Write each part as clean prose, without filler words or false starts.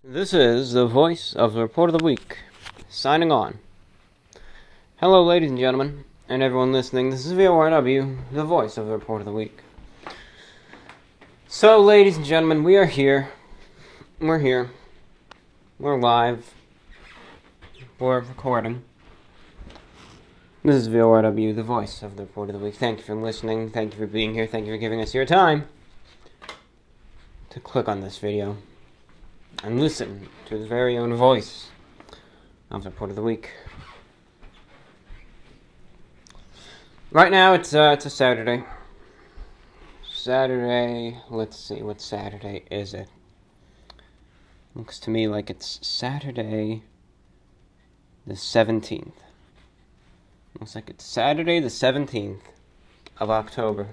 This is the voice of the Report of the Week, signing on. Hello, ladies and gentlemen, and everyone listening. This is VORW, the voice of the Report of the Week. So, ladies and gentlemen, we are here. We're here. We're live. We're recording. This is VORW, the voice of the Report of the Week. Thank you for listening. Thank you for being here. Thank you for giving us your time to click on this video and listen to the very own voice of the Report of the Week. Right now, it's a Saturday. Let's see, what Saturday is it? Looks to me like it's Saturday the 17th. Looks like it's Saturday the 17th of October,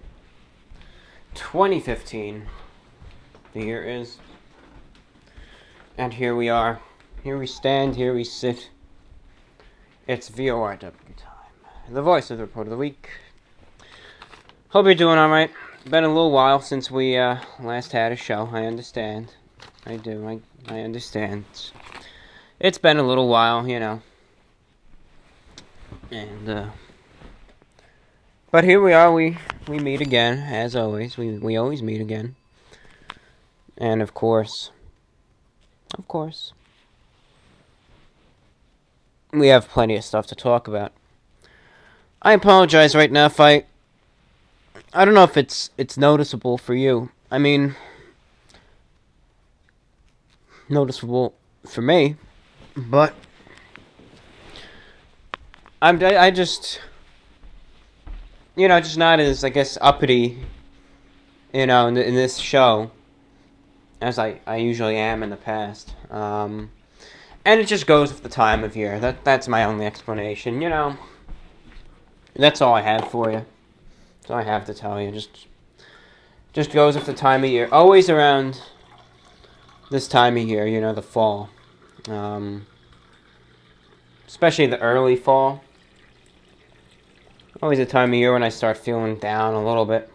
2015. The year is. And here we are. Here we stand, here we sit. It's VORW time. The voice of the Report of the Week. Hope you're doing alright. Been a little while since we last had a show. I understand. I do. I understand. It's been a little while, you know. And, but here we are. We meet again, as always. We always meet again. And, of course, we have plenty of stuff to talk about. I apologize right now if I don't know if it's noticeable for you. I mean, noticeable for me, but I just, just not as, I guess, uppity, in this show as I usually am in the past. And it just goes with the time of year. That's my only explanation, That's all I have for you. That's all I have to tell you. Just goes with the time of year. Always around this time of year, the fall. Especially the early fall. Always a time of year when I start feeling down a little bit.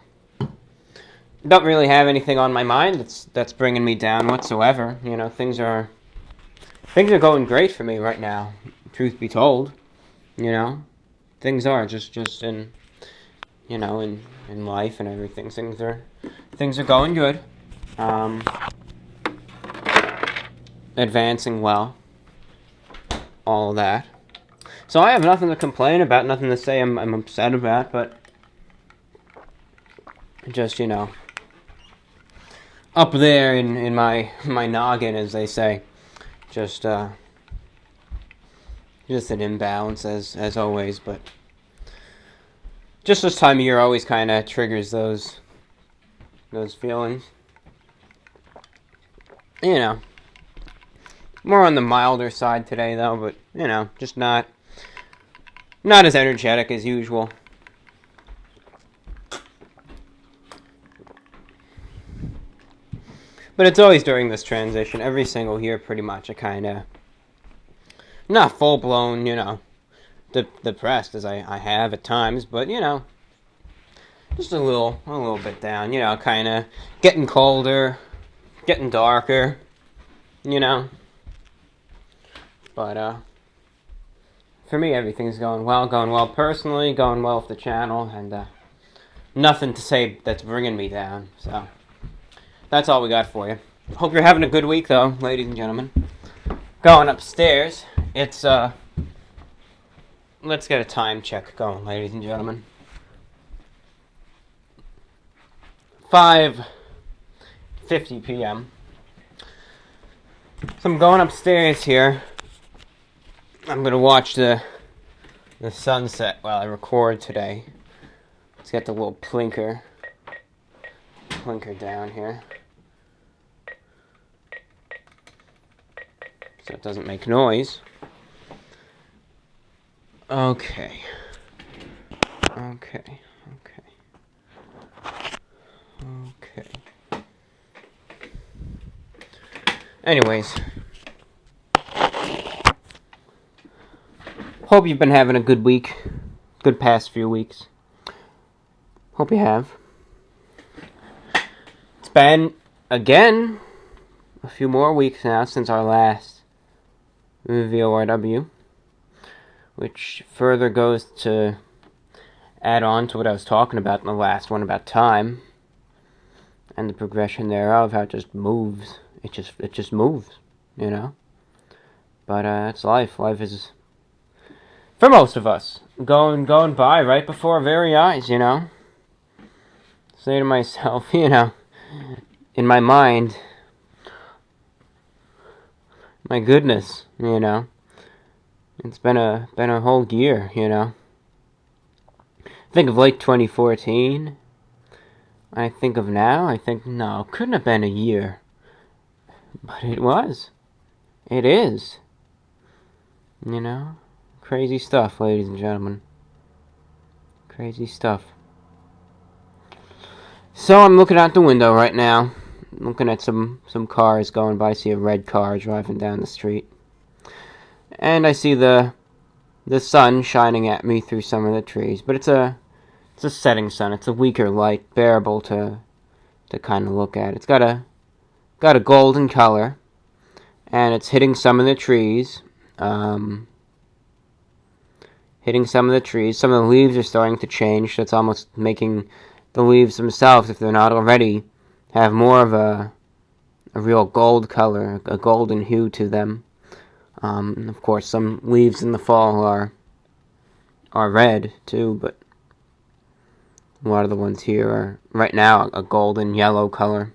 Don't really have anything on my mind that's bringing me down whatsoever. Things are going great for me right now. Truth be told, things are just in in life and everything. Things are going good. Advancing well. All of that. So I have nothing to complain about, nothing to say I'm upset about, but just up there in my noggin, as they say, just an imbalance as always. But just this time of year always kind of triggers those feelings. More on the milder side today though, but just not as energetic as usual. But it's always during this transition, every single year pretty much, I kind of, not full-blown, depressed as I have at times, but, just a little bit down, kind of getting colder, getting darker, But, for me, everything's going well personally, going well with the channel, and, nothing to say that's bringing me down, so that's all we got for you. Hope you're having a good week, though, ladies and gentlemen. Going upstairs, it's, let's get a time check going, ladies and gentlemen. 5:50 p.m. So I'm going upstairs here. I'm going to watch the sunset while I record today. Let's get the little plinker down here, so it doesn't make noise. Okay. Anyways, hope you've been having a good week, good past few weeks. Hope you have. It's been, again, a few more weeks now since our last VORW, which further goes to add on to what I was talking about in the last one about time and the progression thereof, how it just moves. It just moves, you know. But it's life. Life is, for most of us, going by right before our very eyes, you know. Say to myself, you know, in my mind, my goodness, you know, it's been a whole year, you know. Think of late 2014. I think of now. I think no, it couldn't have been a year, but it was. It is. You know, crazy stuff, ladies and gentlemen. Crazy stuff. So I'm looking out the window right now, looking at some cars going by. I see a red car driving down the street, and I see the sun shining at me through some of the trees. But it's a setting sun. It's a weaker light, bearable to kind of look at. It's got a golden color, and it's hitting some of the trees. Hitting some of the trees. Some of the leaves are starting to change. So it's almost making the leaves themselves, if they're not already, have more of a real gold color, a golden hue to them. Of course, some leaves in the fall are red too, but a lot of the ones here are right now a golden yellow color.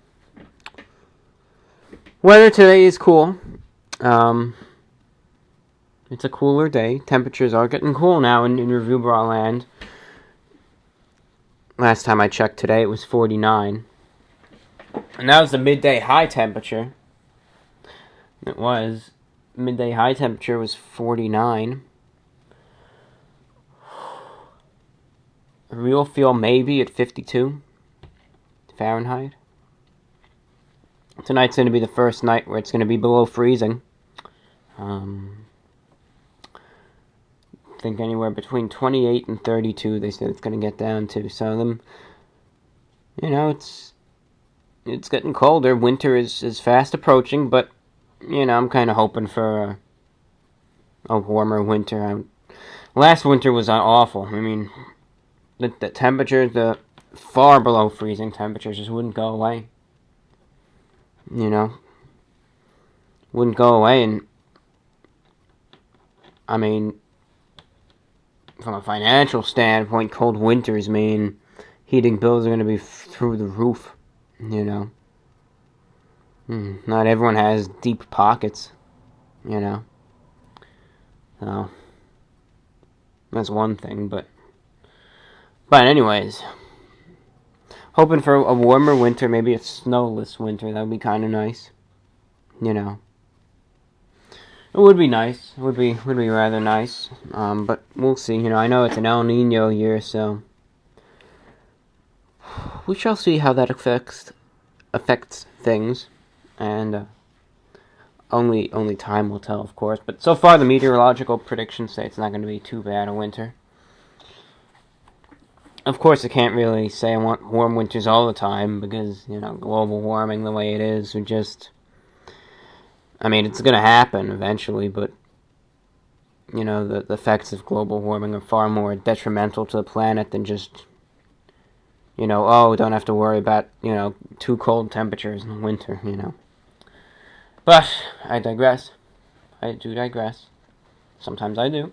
Weather today is cool. It's a cooler day. Temperatures are getting cool now in Review Bra Land. Last time I checked today, it was 49. And that was the midday high temperature. It was. Midday high temperature was 49. Real feel maybe at 52 Fahrenheit. Tonight's going to be the first night where it's going to be below freezing. I think anywhere between 28 and 32 they said it's going to get down to. So them, you know, it's getting colder. Winter is fast approaching, but you know, I'm kind of hoping for a warmer winter. Last winter was awful. I mean, the temperatures, the far below freezing temperatures, just wouldn't go away. You know, wouldn't go away. And I mean, from a financial standpoint, cold winters mean heating bills are going to be through the roof. You know, not everyone has deep pockets. You know, so that's one thing. But anyways, hoping for a warmer winter, maybe a snowless winter. That would be kind of nice. You know, it would be nice. It would be rather nice. But we'll see. You know, I know it's an El Nino year, so we shall see how that affects things, and only time will tell, of course. But so far, the meteorological predictions say it's not going to be too bad a winter. Of course, I can't really say I want warm winters all the time, because, you know, global warming the way it is would just... I mean, it's going to happen eventually, but, you know, the effects of global warming are far more detrimental to the planet than just, you know, oh, don't have to worry about, you know, too cold temperatures in the winter, you know. But, I digress. I do digress. Sometimes I do.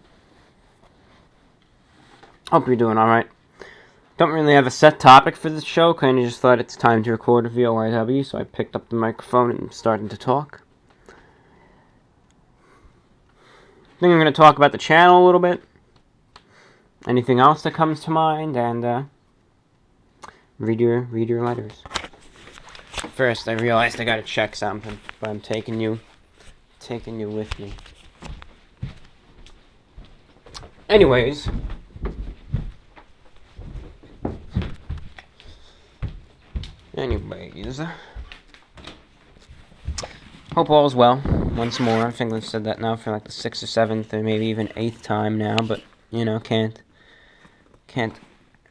Hope you're doing alright. Don't really have a set topic for this show, kind of just thought it's time to record a VORW, so I picked up the microphone and started to talk. I think I'm going to talk about the channel a little bit. Anything else that comes to mind, and read your letters. First, I realized I got to check something, but I'm taking you with me. Anyways, hope all is well. Once more, I think I've said that now for like the 6th or 7th or maybe even 8th time now, but, you know, can't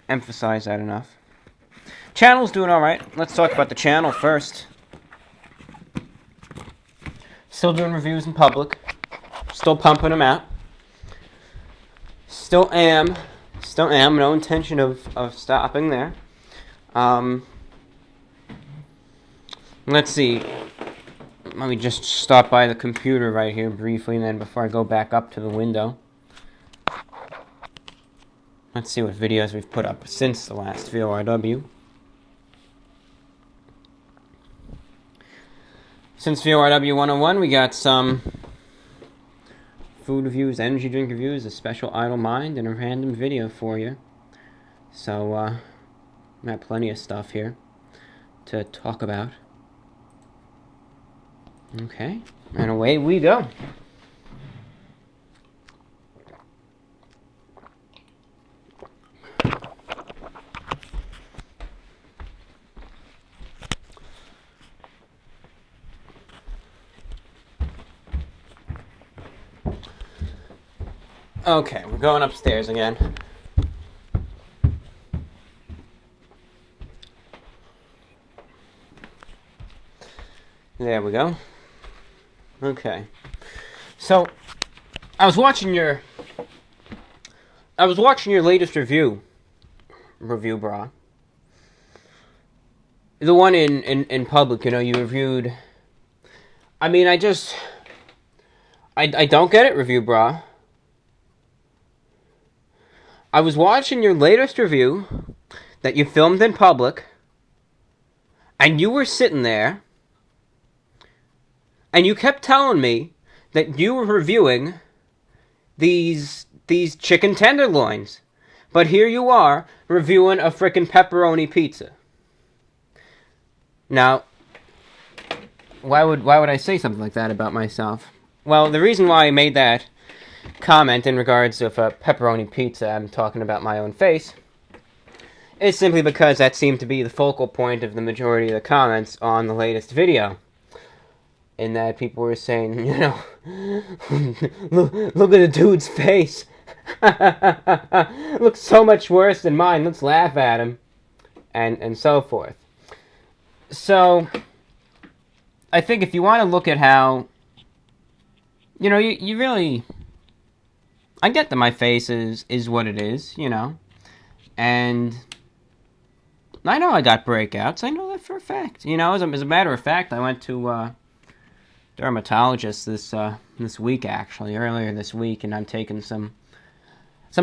emphasize that enough. Channel's doing alright. Let's talk about the channel first. Still doing reviews in public. Still pumping them out. Still am. No intention of stopping there. Let's see. Let me just stop by the computer right here briefly, and then before I go back up to the window. Let's see what videos we've put up since the last VORW. Since VORW 101, we got some food reviews, energy drink reviews, a special idle mind, and a random video for you. So, we got plenty of stuff here to talk about. Okay, and away we go. Okay, we're going upstairs again. There we go. Okay. So, I was watching your latest review, brah. The one in public, you reviewed. I mean, I don't get it, review, brah. I was watching your latest review that you filmed in public, and you were sitting there, and you kept telling me that you were reviewing these chicken tenderloins. But here you are, reviewing a frickin' pepperoni pizza. Now, why would I say something like that about myself? Well, the reason why I made that comment in regards of a pepperoni pizza, I'm talking about my own face, is simply because that seemed to be the focal point of the majority of the comments on the latest video. In that people were saying, look at the dude's face. Looks so much worse than mine. Let's laugh at him. And so forth. So, I think if you want to look at how, you really, I get that my face is what it is, and I know I got breakouts. I know that for a fact. As a matter of fact, I went to dermatologist this week, actually, earlier this week, and I'm taking some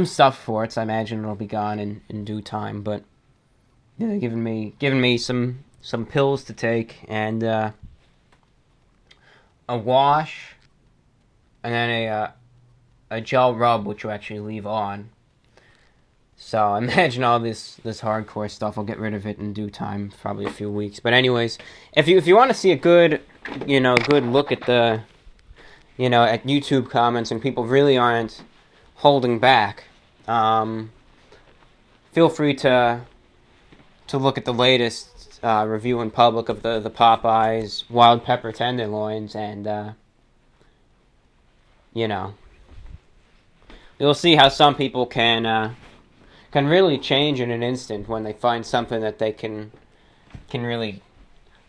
stuff for it, so I imagine it'll be gone in due time, but they're giving me some pills to take, and a wash, and then a gel rub, which will actually leave on. So I imagine all this hardcore stuff, I'll get rid of it in due time, probably a few weeks. But anyways, if you want to see a good look at the, at YouTube comments, and people really aren't holding back, feel free to look at the latest review in public of the Popeyes wild pepper tenderloins, and you'll see how some people can really change in an instant when they find something that they can really,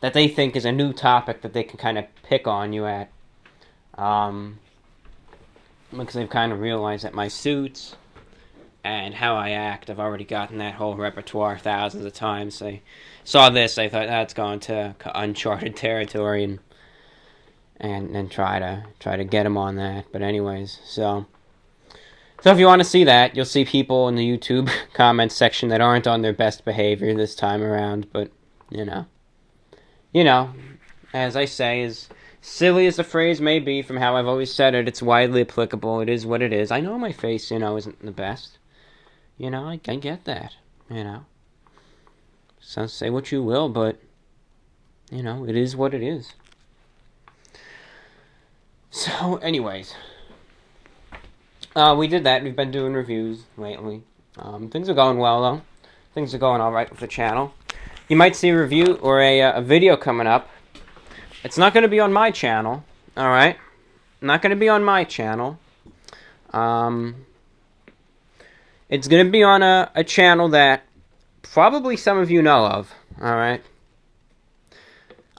that they think is a new topic that they can kind of pick on you at. Because they've kind of realized that my suits and how I act, I've already gotten that whole repertoire thousands of times. They saw this, they thought that's gone to uncharted territory, and try to get them on that. But anyways, so if you want to see that, you'll see people in the YouTube comments section that aren't on their best behavior this time around. But as I say, as silly as the phrase may be, from how I've always said it, it's widely applicable. It is what it is. I know my face, isn't the best. I get that. So say what you will, but it is what it is. So, anyways, we did that. We've been doing reviews lately. Things are going well, though. Things are going all right with the channel. You might see a review or a video coming up. It's not going to be on my channel, all right? Not going to be on my channel. It's going to be on a channel that probably some of you know of, all right?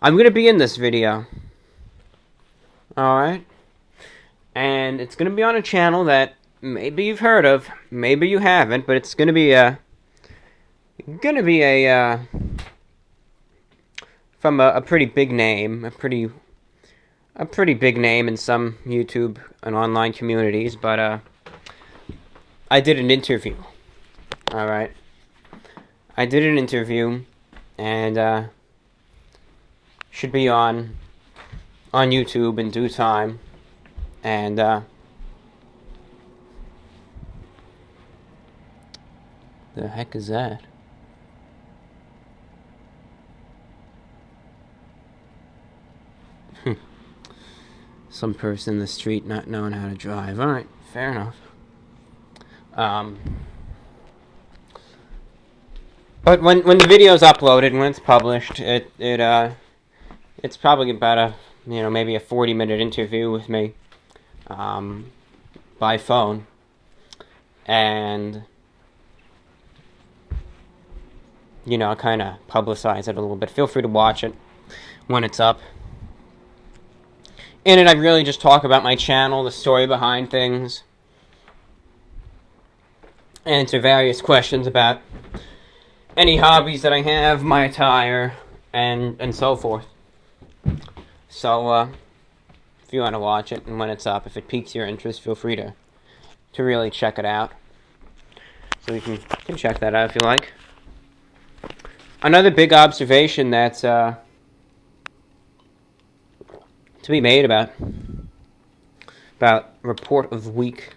I'm going to be in this video, Alright? And it's going to be on a channel that maybe you've heard of, maybe you haven't, but it's going to be from a pretty big name, a pretty big name in some YouTube and online communities, but I did an interview. Alright? I did an interview, and should be on YouTube in due time, and the heck is that? Some person in the street not knowing how to drive. Alright, fair enough. But when the video's uploaded and when it's published, it's probably about maybe a 40-minute interview with me, by phone, and I kind of publicize it a little bit. Feel free to watch it when it's up. In it, I really just talk about my channel, the story behind things, answer various questions about any hobbies that I have, my attire, and so forth. So, if you want to watch it, and when it's up, if it piques your interest, feel free to really check it out. So you can check that out if you like. Another big observation that's to be made about report of the week,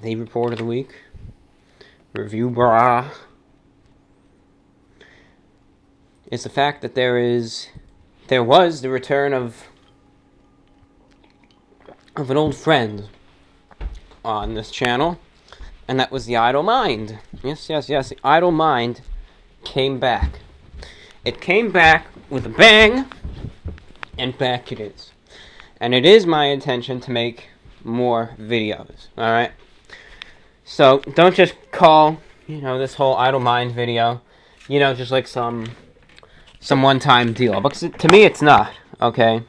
the report of the week, review brah, is the fact that there was the return of an old friend on this channel, and that was the Idle Mind. Yes, the Idle Mind came back. It came back with a bang, and back it is. And it is my intention to make more videos, alright? So, don't just call, this whole Idle Mind video, just like some one-time deal. Because to me, it's not, okay?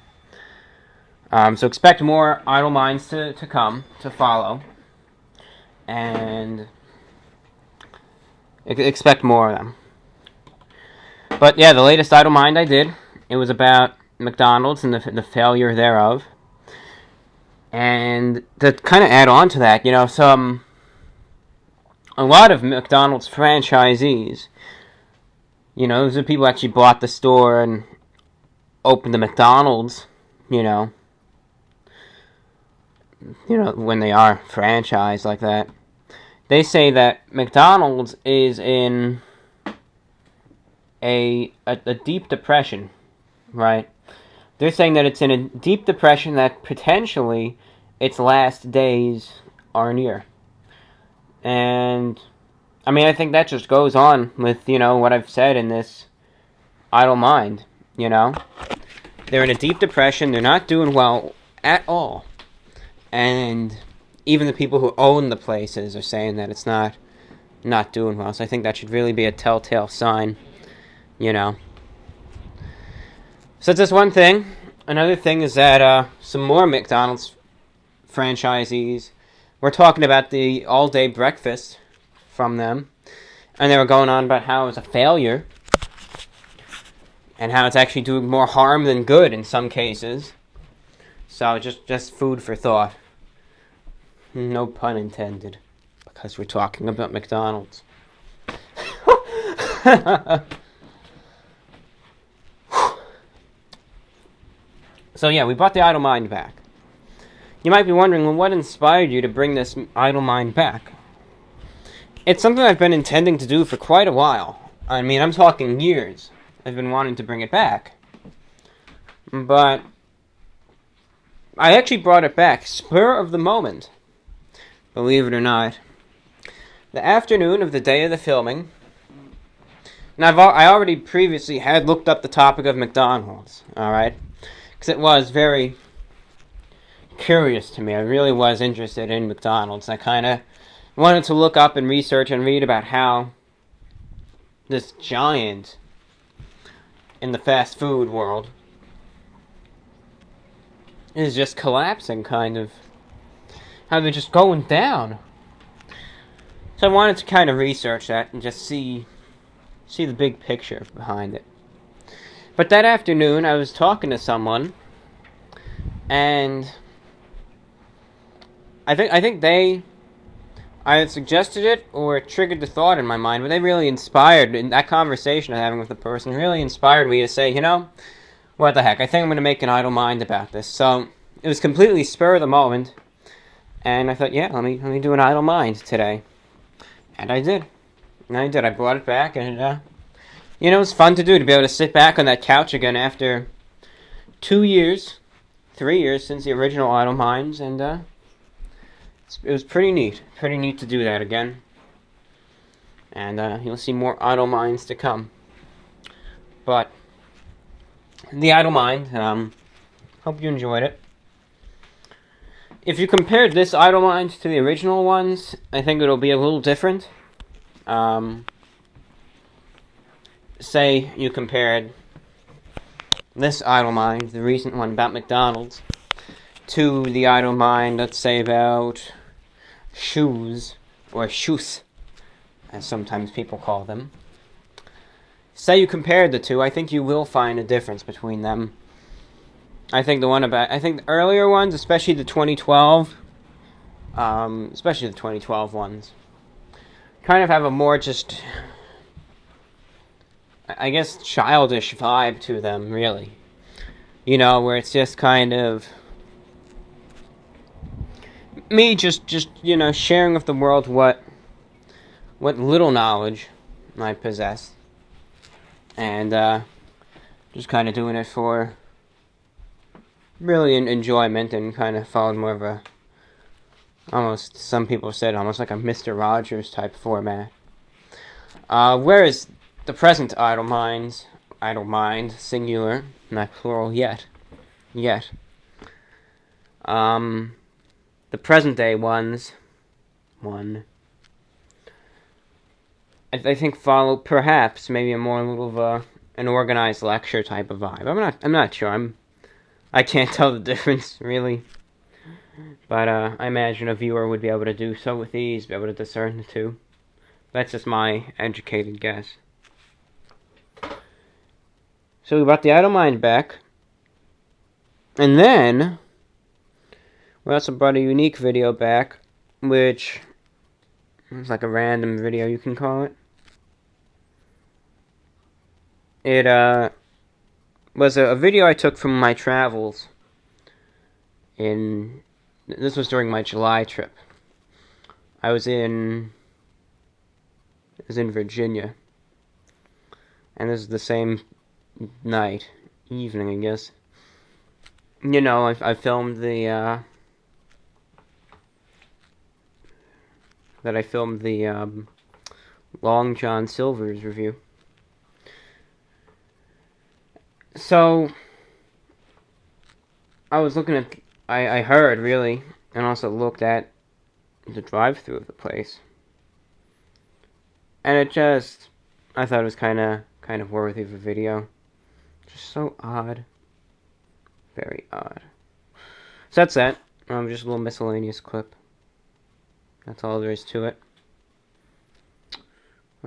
So expect more Idle Minds to come, to follow. And expect more of them. But yeah, the latest Idle Mind I did, it was about McDonald's and the failure thereof. And to kind of add on to that, a lot of McDonald's franchisees, those are people who actually bought the store and opened the McDonald's, when they are franchised like that. They say that McDonald's is in a deep depression, right? They're saying that it's in a deep depression, that potentially its last days are near. And I think that just goes on with, what I've said in this Idle Mind, They're in a deep depression, they're not doing well at all. And even the people who own the places are saying that it's not doing well. So I think that should really be a telltale sign, So that's one thing. Another thing is that some more McDonald's franchisees were talking about the all-day breakfast from them. And they were going on about how it was a failure. And how it's actually doing more harm than good in some cases. So just food for thought. No pun intended. Because we're talking about McDonald's. So yeah, we brought the Idle Mind back. You might be wondering, well, what inspired you to bring this Idle Mind back? It's something I've been intending to do for quite a while. I'm talking years. I've been wanting to bring it back. But I actually brought it back, spur of the moment. Believe it or not. The afternoon of the day of the filming. And I already previously had looked up the topic of McDonald's, alright? Because it was very curious to me. I really was interested in McDonald's. I kind of wanted to look up and research and read about how this giant in the fast food world is just collapsing, kind of. How they're just going down. So I wanted to kind of research that and just see the big picture behind it. But that afternoon, I was talking to someone, and I think they either suggested it or it triggered the thought in my mind, but they really inspired, in that conversation I'm having with the person, really inspired me to say, you know, what the heck, I think I'm going to make an idle mind about this. So it was completely spur of the moment, and I thought, yeah, let me do an idle mind today. And I did. I brought it back, and, you know, it was fun to do, to be able to sit back on that couch again after 3 years since the original Idle Minds, and it was pretty neat to do that again. And you'll see more Idle Minds to come. But the Idle Mind, hope you enjoyed it. If you compared this Idle Mind to the original ones, I think it'll be a little different. Say you compared this Idle Mind, the recent one about McDonald's, to the Idle Mind, let's say, about shoes, or shoes, as sometimes people call them. Say you compared the two, I think you will find a difference between them. I think the earlier ones, especially the 2012 ones, kind of have a more just, I guess, childish vibe to them, really. You know, where it's just kind of me just you know, sharing with the world what little knowledge I possess, and just kind of doing it for really enjoyment, and kind of followed more of a, almost, some people said, almost like a Mr. Rogers type format. Whereas the present Idle Mind, singular, not plural yet. The present day ones, I think follow perhaps maybe a more little of an organized lecture type of vibe. I'm not sure. I can't tell the difference really, but I imagine a viewer would be able to do so with ease, be able to discern the two. That's just my educated guess. So we got the Idle Mind back, and then we also brought a unique video back, which is like a random video, you can call it. It was a video I took from my travels this was during my July trip. I was in Virginia, and this is the same evening, I guess. You know, I filmed the Long John Silver's review. So I was looking at, I heard, really, and also looked at the drive-through of the place, and it just, I thought it was kind of worthy of a video. Just so odd. Very odd. So that's that. Just a little miscellaneous clip. That's all there is to it.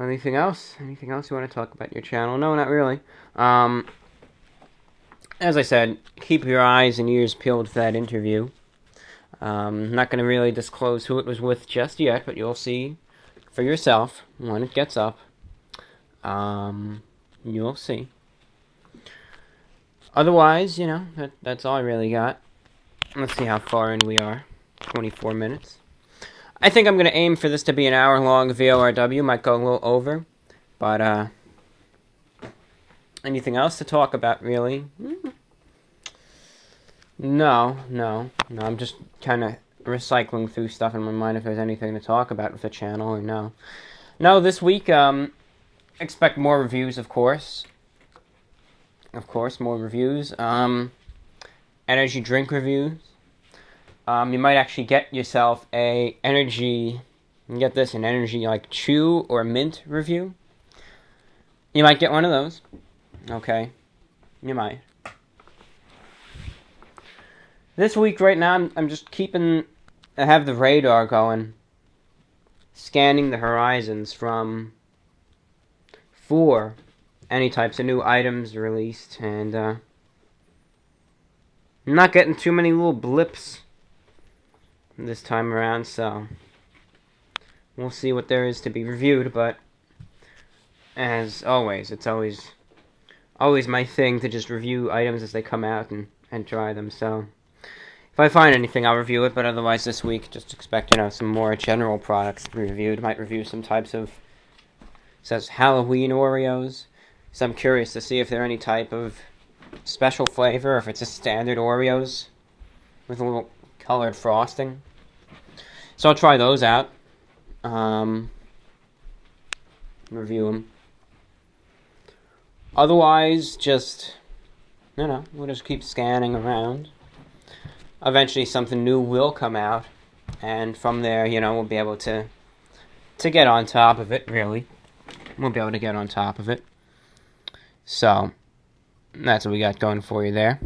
Anything else? Anything else you want to talk about your channel? No, not really. As I said, keep your eyes and ears peeled for that interview. Not going to really disclose who it was with just yet, but you'll see for yourself when it gets up. You'll see. Otherwise, you know, that's all I really got. Let's see how far in we are. 24 minutes. I think I'm going to aim for this to be an hour-long VORW. Might go a little over. But, anything else to talk about, really? No. I'm just kind of recycling through stuff in my mind if there's anything to talk about with the channel, or no. No, this week, expect more reviews, of course. More reviews. Energy drink reviews. You might actually get yourself an energy like chew or mint review. You might get one of those. Okay. You might. This week, right now, I'm just I have the radar going, scanning the horizons for any types of new items released, and I'm not getting too many little blips this time around, so we'll see what there is to be reviewed. But as always, it's always my thing to just review items as they come out and try them. So if I find anything, I'll review it. But otherwise, this week, just expect some more general products to be reviewed. Might review some types of says Halloween Oreos. So I'm curious to see if there are any type of special flavor, or if it's just standard Oreos with a little colored frosting. So I'll try those out. Review them. Otherwise, just, we'll just keep scanning around. Eventually something new will come out, and from there, we'll be able to get on top of it, really. We'll be able to get on top of it. So, that's what we got going for you there.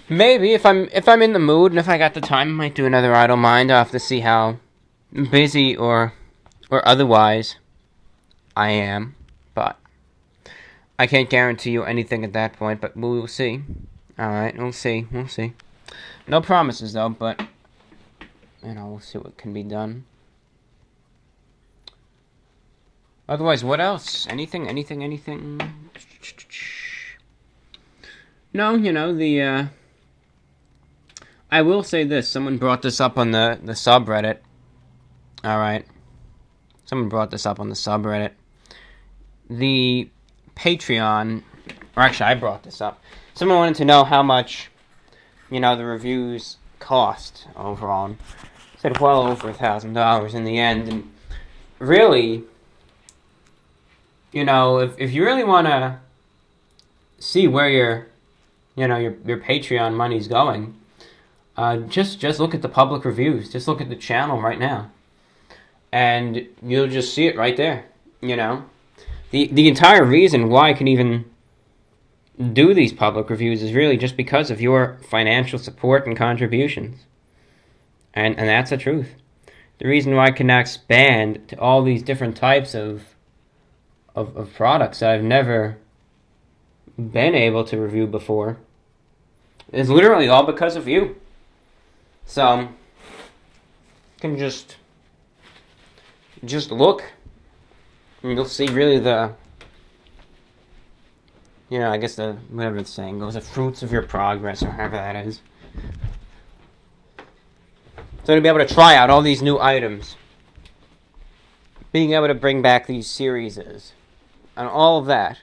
Maybe, if I'm in the mood, and if I got the time, I might do another Idle Mind. I'll have to see how busy or otherwise I am. But I can't guarantee you anything at that point, but we will see. Alright, we'll see. No promises, though, but, we'll see what can be done. Otherwise, what else? Anything? No, I will say this. Someone brought this up on the subreddit. Alright. Someone brought this up on the subreddit. The Patreon, or actually I brought this up. Someone wanted to know how much, the reviews cost overall. Said well over $1,000 in the end. And really, if you really want to see where your Patreon money's going, just look at the public reviews. Just look at the channel right now, and you'll just see it right there. The entire reason why I can even do these public reviews is really just because of your financial support and contributions. And that's the truth. The reason why I can now expand to all these different types of products that I've never been able to review before is literally all because of you. So, you can just look, and you'll see really I guess whatever the saying goes, the fruits of your progress, or however that is. So to be able to try out all these new items, being able to bring back these series, and all of that,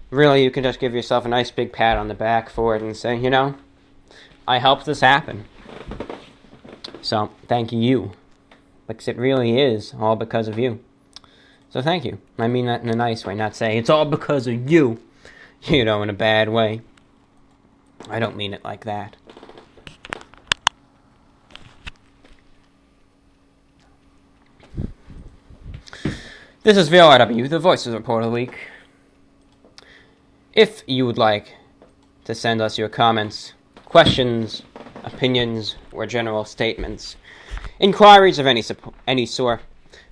really you can just give yourself a nice big pat on the back for it and say, I helped this happen. So, thank you. Because it really is all because of you. So thank you. I mean that in a nice way, not saying it's all because of you, in a bad way. I don't mean it like that. This is VORW, the Voices Report of the Week. If you would like to send us your comments, questions, opinions, or general statements, inquiries of any sort,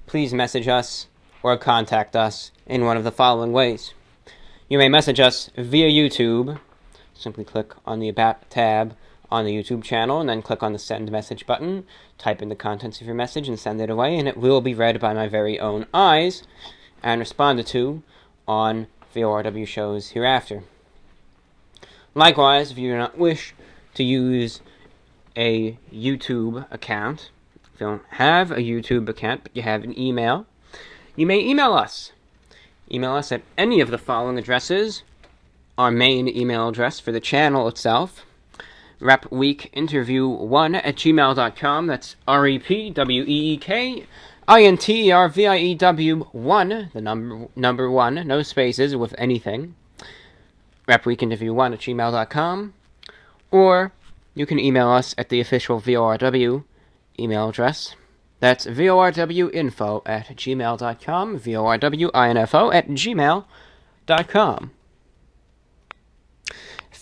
please message us or contact us in one of the following ways. You may message us via YouTube. Simply click on the About tab on the YouTube channel and then click on the Send Message button. Type in the contents of your message and send it away, and it will be read by my very own eyes and responded to on VORW shows hereafter. Likewise, if you do not wish to use a YouTube account, if you don't have a YouTube account but you have an email, you may email us. Email us at any of the following addresses. Our main email address for the channel itself, repweekinterview1@gmail.com. That's REPWEEKINTERVIEW1, the number 1, no spaces with anything. repweekinterview1@gmail.com. Or you can email us at the official VORW email address. That's VORWinfo@gmail.com, VORWinfo@gmail.com.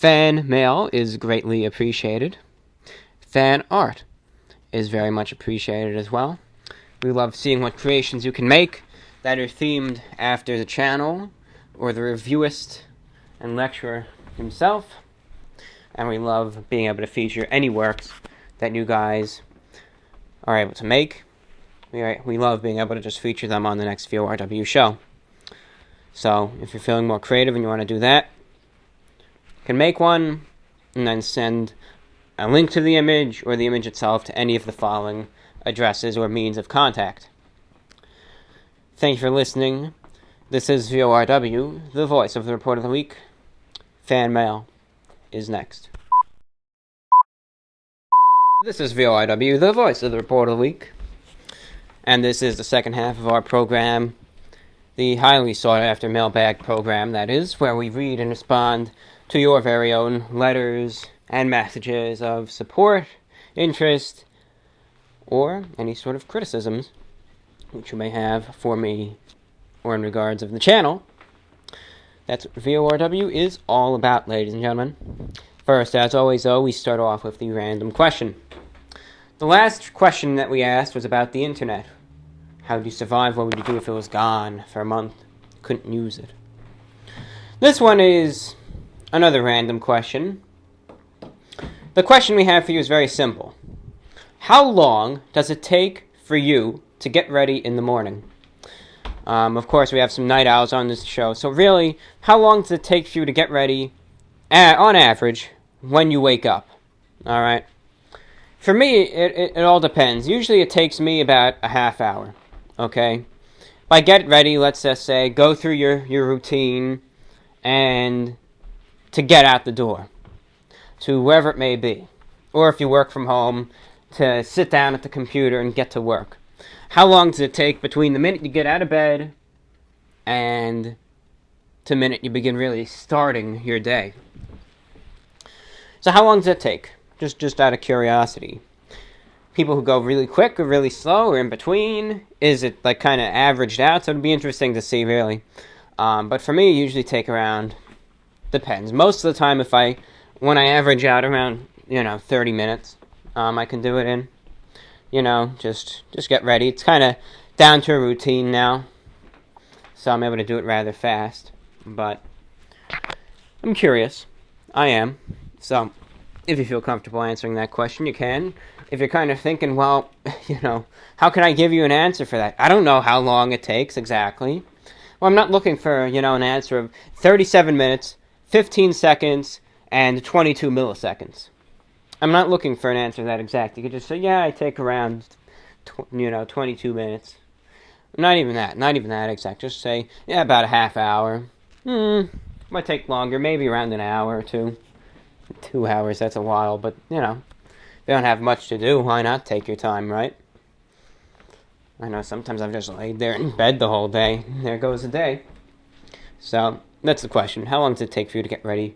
Fan mail is greatly appreciated. Fan art is very much appreciated as well. We love seeing what creations you can make that are themed after the channel or the reviewist and lecturer himself. And we love being able to feature any works that you guys are able to make. We love being able to just feature them on the next VORW show. So, if you're feeling more creative and you want to do that, you can make one and then send a link to the image or the image itself to any of the following addresses or means of contact. Thank you for listening. This is VORW, the voice of the report of the week. Fan mail is next. This is VORW, the voice of the report of the week. And this is the second half of our program, the highly sought-after Mailbag program, that is, where we read and respond to your very own letters and messages of support, interest, or any sort of criticisms which you may have for me or in regards of the channel. That's what VORW is all about, ladies and gentlemen. First, as always, though, we start off with the random question. The last question that we asked was about the internet. How would you survive? What would you do if it was gone for a month? Couldn't use it. This one is another random question. The question we have for you is very simple. How long does it take for you to get ready in the morning? Of course, we have some night owls on this show, so really, how long does it take for you to get ready, on average, when you wake up? Alright? For me, it all depends. Usually it takes me about a half hour, okay? By get ready, let's just say, go through your routine, and to get out the door, to wherever it may be. Or if you work from home, to sit down at the computer and get to work. How long does it take between the minute you get out of bed and the minute you begin really starting your day? So how long does it take? Just out of curiosity. People who go really quick or really slow or in between? Is it like kind of averaged out? So it'd be interesting to see, really. But for me, it usually take around, depends. Most of the time, when I average out around, 30 minutes, I can do it in. Just get ready. It's kind of down to a routine now, so I'm able to do it rather fast. But I'm curious. I am. So if you feel comfortable answering that question, you can. If you're kind of thinking, well, how can I give you an answer for that? I don't know how long it takes exactly. Well, I'm not looking for, an answer of 37 minutes, 15 seconds, and 22 milliseconds. I'm not looking for an answer that exact. You could just say, yeah, I take around, 22 minutes. Not even that exact. Just say, yeah, about a half hour. Might take longer, maybe around an hour or two. 2 hours, that's a while, but, if you don't have much to do, why not take your time, right? I know sometimes I've just laid there in bed the whole day. There goes the day. So, that's the question. How long does it take for you to get ready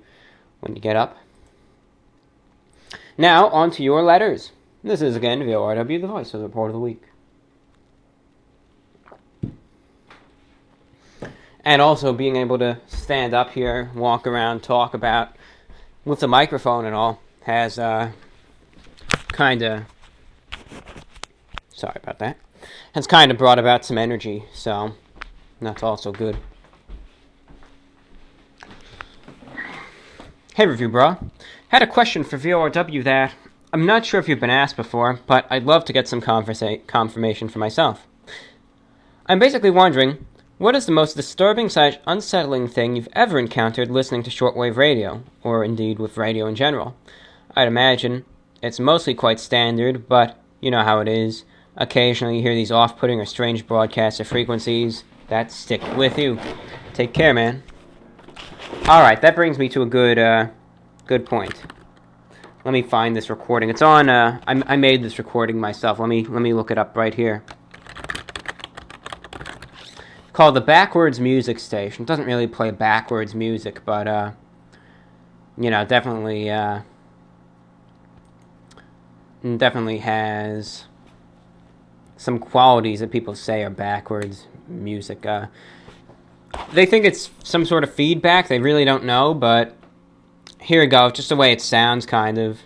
when you get up? Now, on to your letters. This is, again, VORW, the voice of the report of the week. And also being able to stand up here, walk around, talk about, with the microphone and all, has, kind of brought about some energy, so that's also good. Hey, Review Bra. Had a question for VORW that I'm not sure if you've been asked before, but I'd love to get some confirmation for myself. I'm basically wondering, what is the most disturbing/unsettling thing you've ever encountered listening to shortwave radio, or indeed with radio in general? I'd imagine it's mostly quite standard, but you know how it is. Occasionally you hear these off-putting or strange broadcasts of frequencies that stick with you. Take care, man. Alright, that brings me to a good point. Let me find this recording. It's on, I made this recording myself. Let me look it up right here. Called the Backwards Music Station. It doesn't really play backwards music, but, definitely has some qualities that people say are backwards music. They think it's some sort of feedback. They really don't know, but here we go, just the way it sounds, kind of.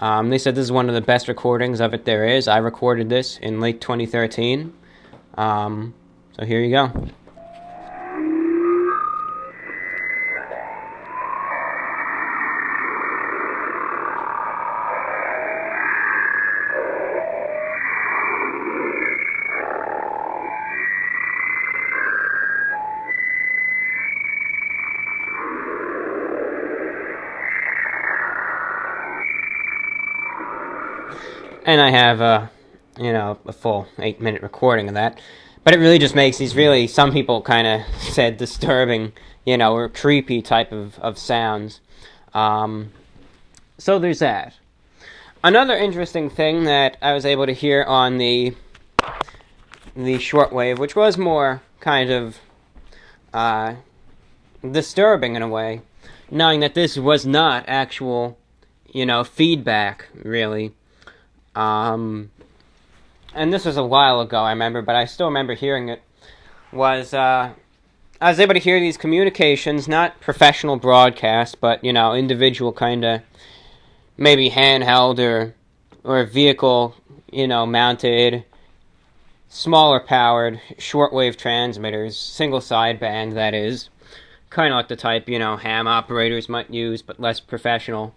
They said this is one of the best recordings of it there is. I recorded this in late 2013. So here you go. And I have a full 8-minute recording of that. But it really just makes these really, some people kind of said disturbing, or creepy type of sounds. So there's that. Another interesting thing that I was able to hear on the shortwave, which was more kind of disturbing in a way, knowing that this was not actual, feedback, really. And this was a while ago, I remember, but I still remember hearing it, was, I was able to hear these communications, not professional broadcast, but, individual kind of, maybe handheld or vehicle, mounted, smaller powered, shortwave transmitters, single sideband, that is, kind of like the type, ham operators might use, but less professional.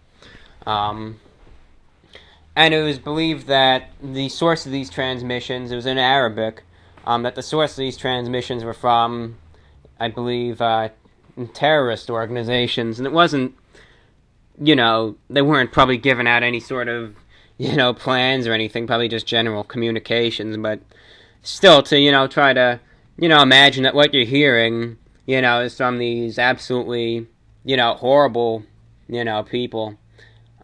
And it was believed that the source of these transmissions, it was in Arabic, that the source of these transmissions were from, I believe, terrorist organizations. And it wasn't, they weren't probably giving out any sort of, plans or anything, probably just general communications. But still, to, try to, imagine that what you're hearing, is from these absolutely, horrible, people,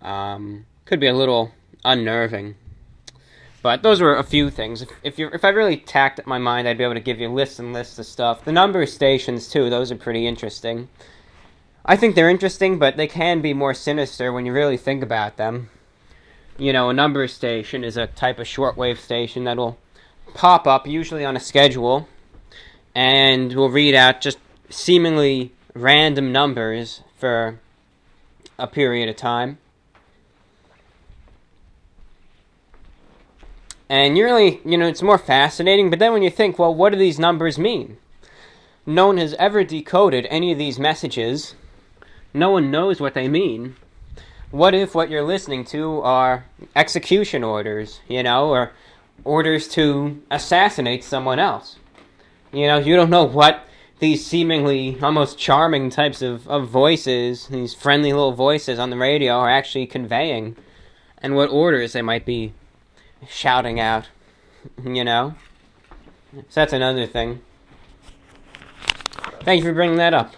could be a little unnerving. But those were a few things. If I really tacked at my mind, I'd be able to give you lists and lists of stuff. The number of stations, too, those are pretty interesting. I think they're interesting, but they can be more sinister when you really think about them. A number station is a type of shortwave station that'll pop up, usually on a schedule, and will read out just seemingly random numbers for a period of time. And you're really, it's more fascinating, but then when you think, well, what do these numbers mean? No one has ever decoded any of these messages. No one knows what they mean. What if what you're listening to are execution orders, or orders to assassinate someone else? You don't know what these seemingly almost charming types of voices, these friendly little voices on the radio are actually conveying, and what orders they might be shouting out, So that's another thing. Thank you for bringing that up.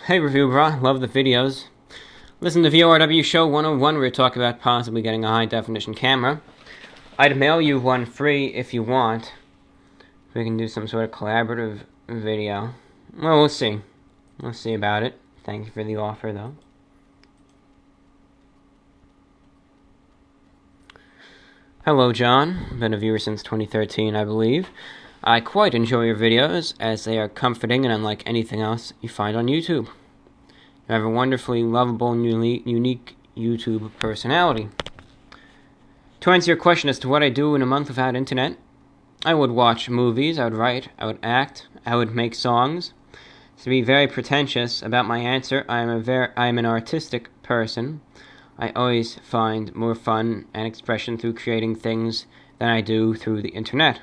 Hey, Review Bra, love the videos. Listen to VORW Show 101 where we talk about possibly getting a high-definition camera. I'd mail you one free if you want. We can do some sort of collaborative video. Well, we'll see. We'll see about it. Thank you for the offer, though. Hello, John. Been a viewer since 2013, I believe. I quite enjoy your videos, as they are comforting and unlike anything else you find on YouTube. You have a wonderfully lovable and unique YouTube personality. To answer your question as to what I do in a month without internet, I would watch movies, I would write, I would act, I would make songs. To be very pretentious about my answer, I am an artistic person. I always find more fun and expression through creating things than I do through the internet.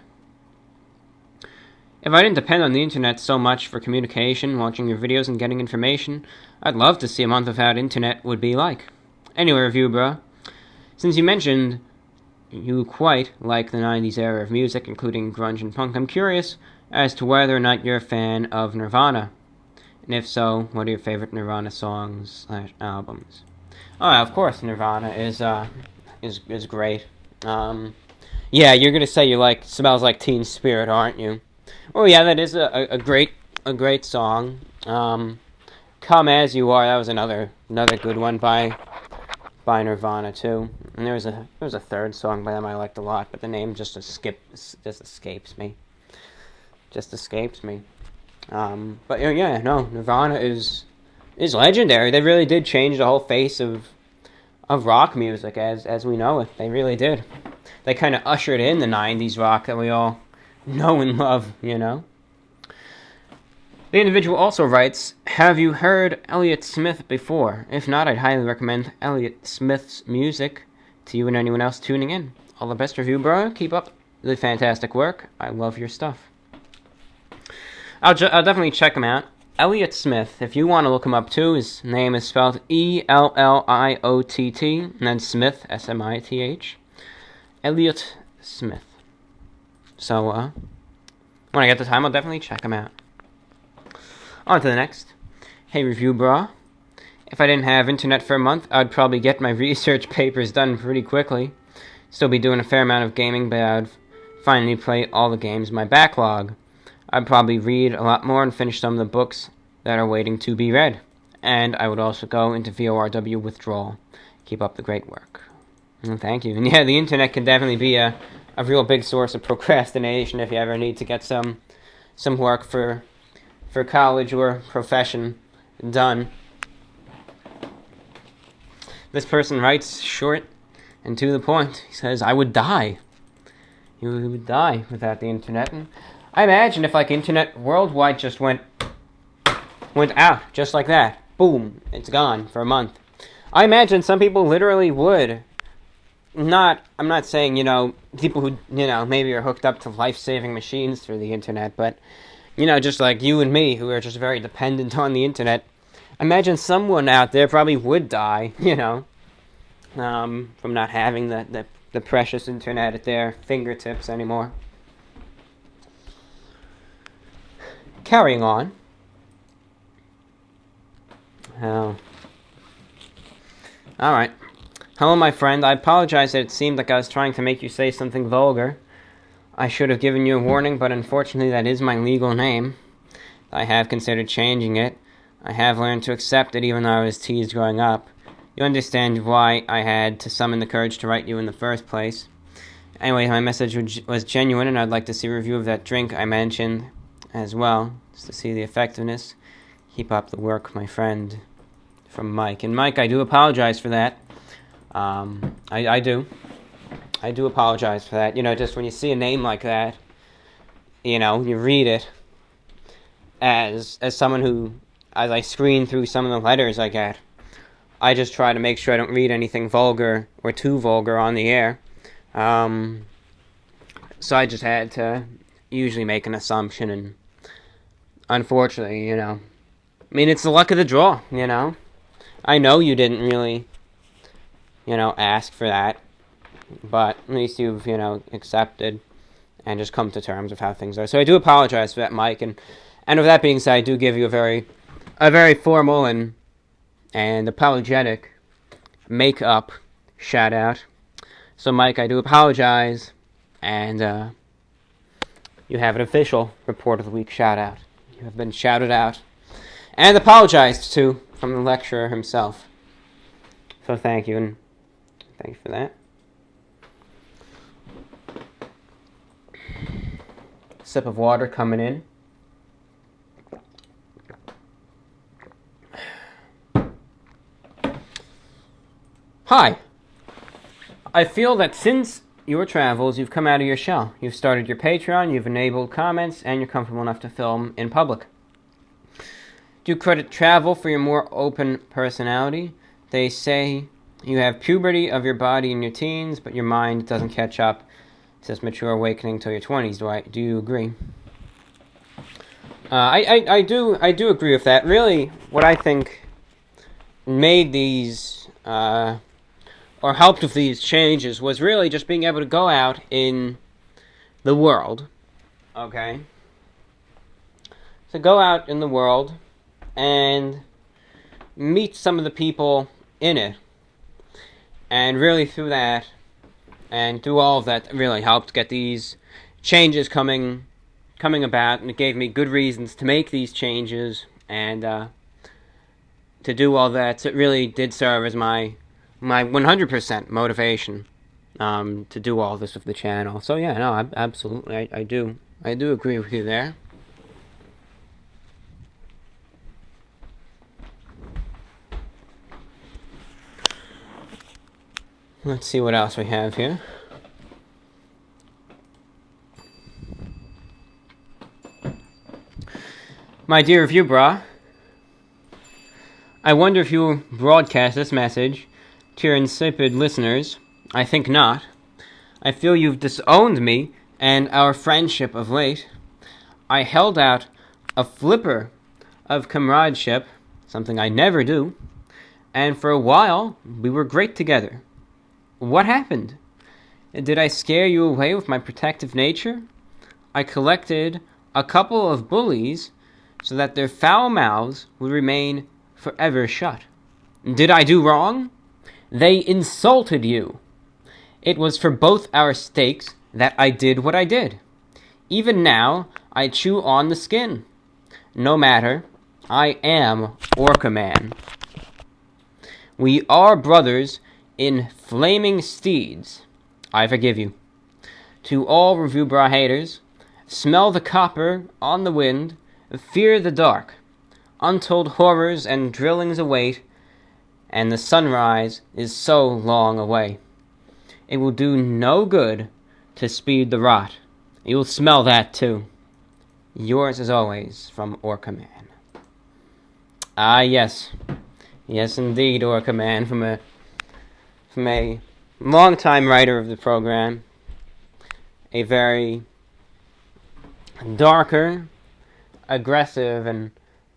If I didn't depend on the internet so much for communication, watching your videos, and getting information, I'd love to see a month without internet would be like. Anyway, Review Bruh, since you mentioned you quite like the 90s era of music, including grunge and punk, I'm curious as to whether or not you're a fan of Nirvana. And if so, what are your favorite Nirvana songs/albums? Oh, of course, Nirvana is great. Yeah, you're gonna say you like "Smells Like Teen Spirit," aren't you? Oh yeah, that is a great song. "Come As You Are," that was another good one by Nirvana too. And there was a third song by them I liked a lot, but the name just escapes me. But yeah, no, Nirvana is legendary. They really did change the whole face of rock music as we know it. They really did. They kind of ushered in the 90s rock that we all know and love, you know? The individual also writes, have you heard Elliott Smith before? If not, I'd highly recommend Elliott Smith's music to you and anyone else tuning in. All the best, review bro. Keep up the fantastic work. I love your stuff. I'll definitely check him out. Elliott Smith, if you want to look him up too, his name is spelled Elliott, and then Smith, Smith. Elliott Smith. So, when I get the time, I'll definitely check him out. On to the next. Hey, review bra. If I didn't have internet for a month, I'd probably get my research papers done pretty quickly. Still be doing a fair amount of gaming, but I'd finally play all the games in my backlog. I'd probably read a lot more and finish some of the books that are waiting to be read. And I would also go into VORW withdrawal. Keep up the great work. And thank you. And yeah, the internet can definitely be a real big source of procrastination if you ever need to get some work for college or profession done. This person writes short and to the point. He says, I would die. You would die without the internet. And I imagine if like internet worldwide just went out just like that. Boom, it's gone for a month. I imagine some people literally would. I'm not saying, people who, maybe are hooked up to life-saving machines through the internet, but, just like you and me who are just very dependent on the internet. I imagine someone out there probably would die, from not having the precious internet at their fingertips anymore. Carrying on. Oh. Alright. Hello, my friend. I apologize that it seemed like I was trying to make you say something vulgar. I should have given you a warning, but unfortunately that is my legal name. I have considered changing it. I have learned to accept it even though I was teased growing up. You understand why I had to summon the courage to write you in the first place. Anyway, my message was genuine, and I'd like to see a review of that drink I mentioned as well, just to see the effectiveness. Keep up the work, my friend. From Mike. And Mike, I do apologize for that. I do. I do apologize for that. Just when you see a name like that, you read it as someone who, as I screen through some of the letters I get, I just try to make sure I don't read anything vulgar or too vulgar on the air. So I just had to usually make an assumption, and unfortunately, it's the luck of the draw, I know you didn't really, ask for that, but at least you've, accepted and just come to terms with how things are. So I do apologize for that, Mike, and with that being said, I do give you a very formal and apologetic make-up shout-out. So, Mike, I do apologize, and you have an official Report of the Week shout-out. You have been shouted out and apologized to from the lecturer himself. So thank you, and thank you for that. Sip of water coming in. Hi. I feel that since your travels, you've come out of your shell. You've started your Patreon, you've enabled comments, and you're comfortable enough to film in public. Do credit travel for your more open personality. They say you have puberty of your body in your teens, but your mind doesn't catch up to this mature awakening till your 20s. Do you agree? I do agree with that. Really, what I think made these or helped with these changes was really just being able to go out in the world. Okay? So go out in the world and meet some of the people in it. And really through that, and through all of that, really helped get these changes coming about, and it gave me good reasons to make these changes, and to do all that. So it really did serve as my 100% motivation to do all this with the channel. So yeah, no, absolutely, I do agree with you there. Let's see what else we have here. My dear review bra, I wonder if you will broadcast this message to your insipid listeners. I think not. I feel you've disowned me and our friendship of late. I held out a flipper of comradeship, something I never do, and for a while we were great together. What happened? Did I scare you away with my protective nature? I collected a couple of bullies so that their foul mouths would remain forever shut. Did I do wrong? They insulted you. It was for both our sakes that I did what I did. Even now, I chew on the skin. No matter, I am Orca Man. We are brothers in flaming steeds. I forgive you. To all Review Bra haters, smell the copper on the wind, fear the dark. Untold horrors and drillings await, and the sunrise is so long away. It will do no good to speed the rot. You'll smell that too. Yours as always, from Orca Man. Ah, yes. Yes, indeed, Orca Man, from a long-time writer of the program. A very darker, aggressive, and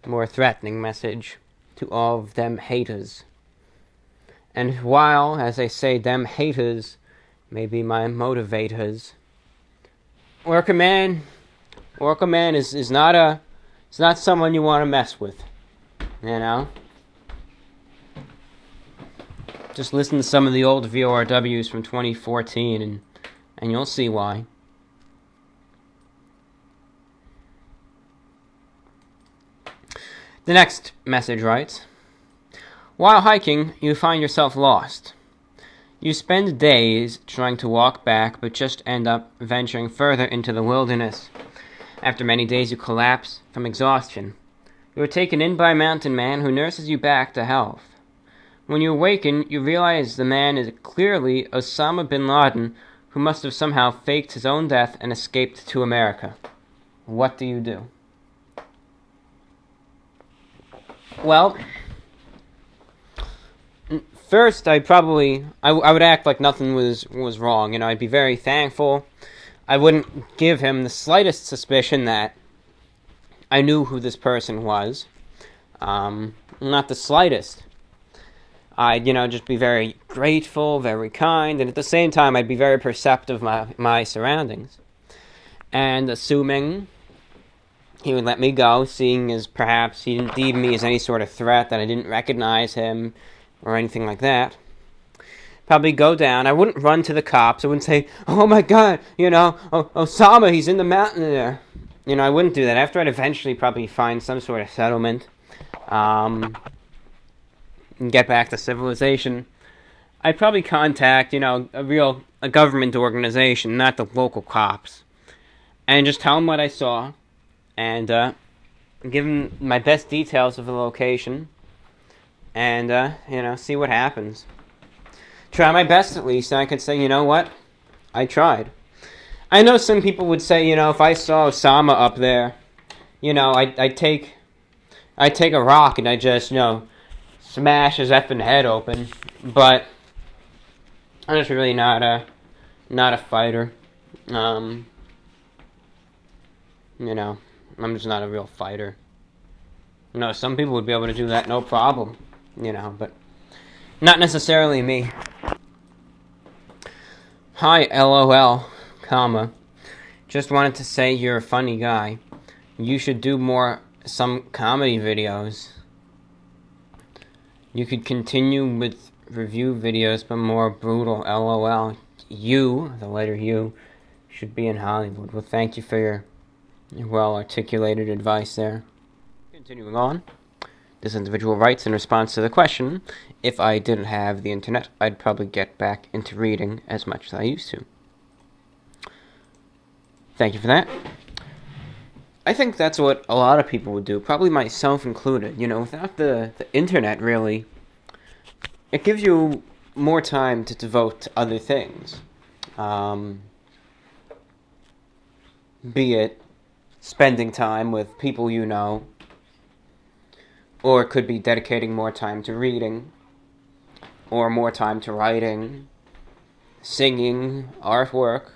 more threatening message to all of them haters. And while, as I say, them haters may be my motivators, Orca Man is not it's not someone you want to mess with, you know? Just listen to some of the old VORWs from 2014 and you'll see why. The next message writes, while hiking, you find yourself lost. You spend days trying to walk back, but just end up venturing further into the wilderness. After many days, you collapse from exhaustion. You are taken in by a mountain man who nurses you back to health. When you awaken, you realize the man is clearly Osama bin Laden, who must have somehow faked his own death and escaped to America. What do you do? Well, first, I would act like nothing was wrong. You know, I'd be very thankful. I wouldn't give him the slightest suspicion that I knew who this person was. Not the slightest. I'd, just be very grateful, very kind, and at the same time, I'd be very perceptive of my surroundings. And assuming he would let me go, seeing as perhaps he didn't deem me as any sort of threat, that I didn't recognize him, or anything like that. Probably go down. I wouldn't run to the cops. I wouldn't say, oh my God, Osama, he's in the mountain there. I wouldn't do that. After I'd eventually probably find some sort of settlement, and get back to civilization, I'd probably contact, a government organization, not the local cops, and just tell them what I saw, and give them my best details of the location, and, see what happens. Try my best, at least, and I could say, you know what? I tried. I know some people would say, if I saw Osama up there, I'd take a rock and I'd just, smash his effing head open. But I'm just really not a fighter. I'm just not a real fighter. Some people would be able to do that, no problem. But not necessarily me. Hi, LOL, comma. Just wanted to say you're a funny guy. You should do some comedy videos. You could continue with review videos, but more brutal, LOL. You, the letter U, should be in Hollywood. Well, thank you for your well-articulated advice there. Continuing on. This individual writes in response to the question, if I didn't have the internet, I'd probably get back into reading as much as I used to. Thank you for that. I think that's what a lot of people would do, probably myself included. Without the internet, really, it gives you more time to devote to other things. Be it spending time with people you know, or it could be dedicating more time to reading, or more time to writing, singing, artwork,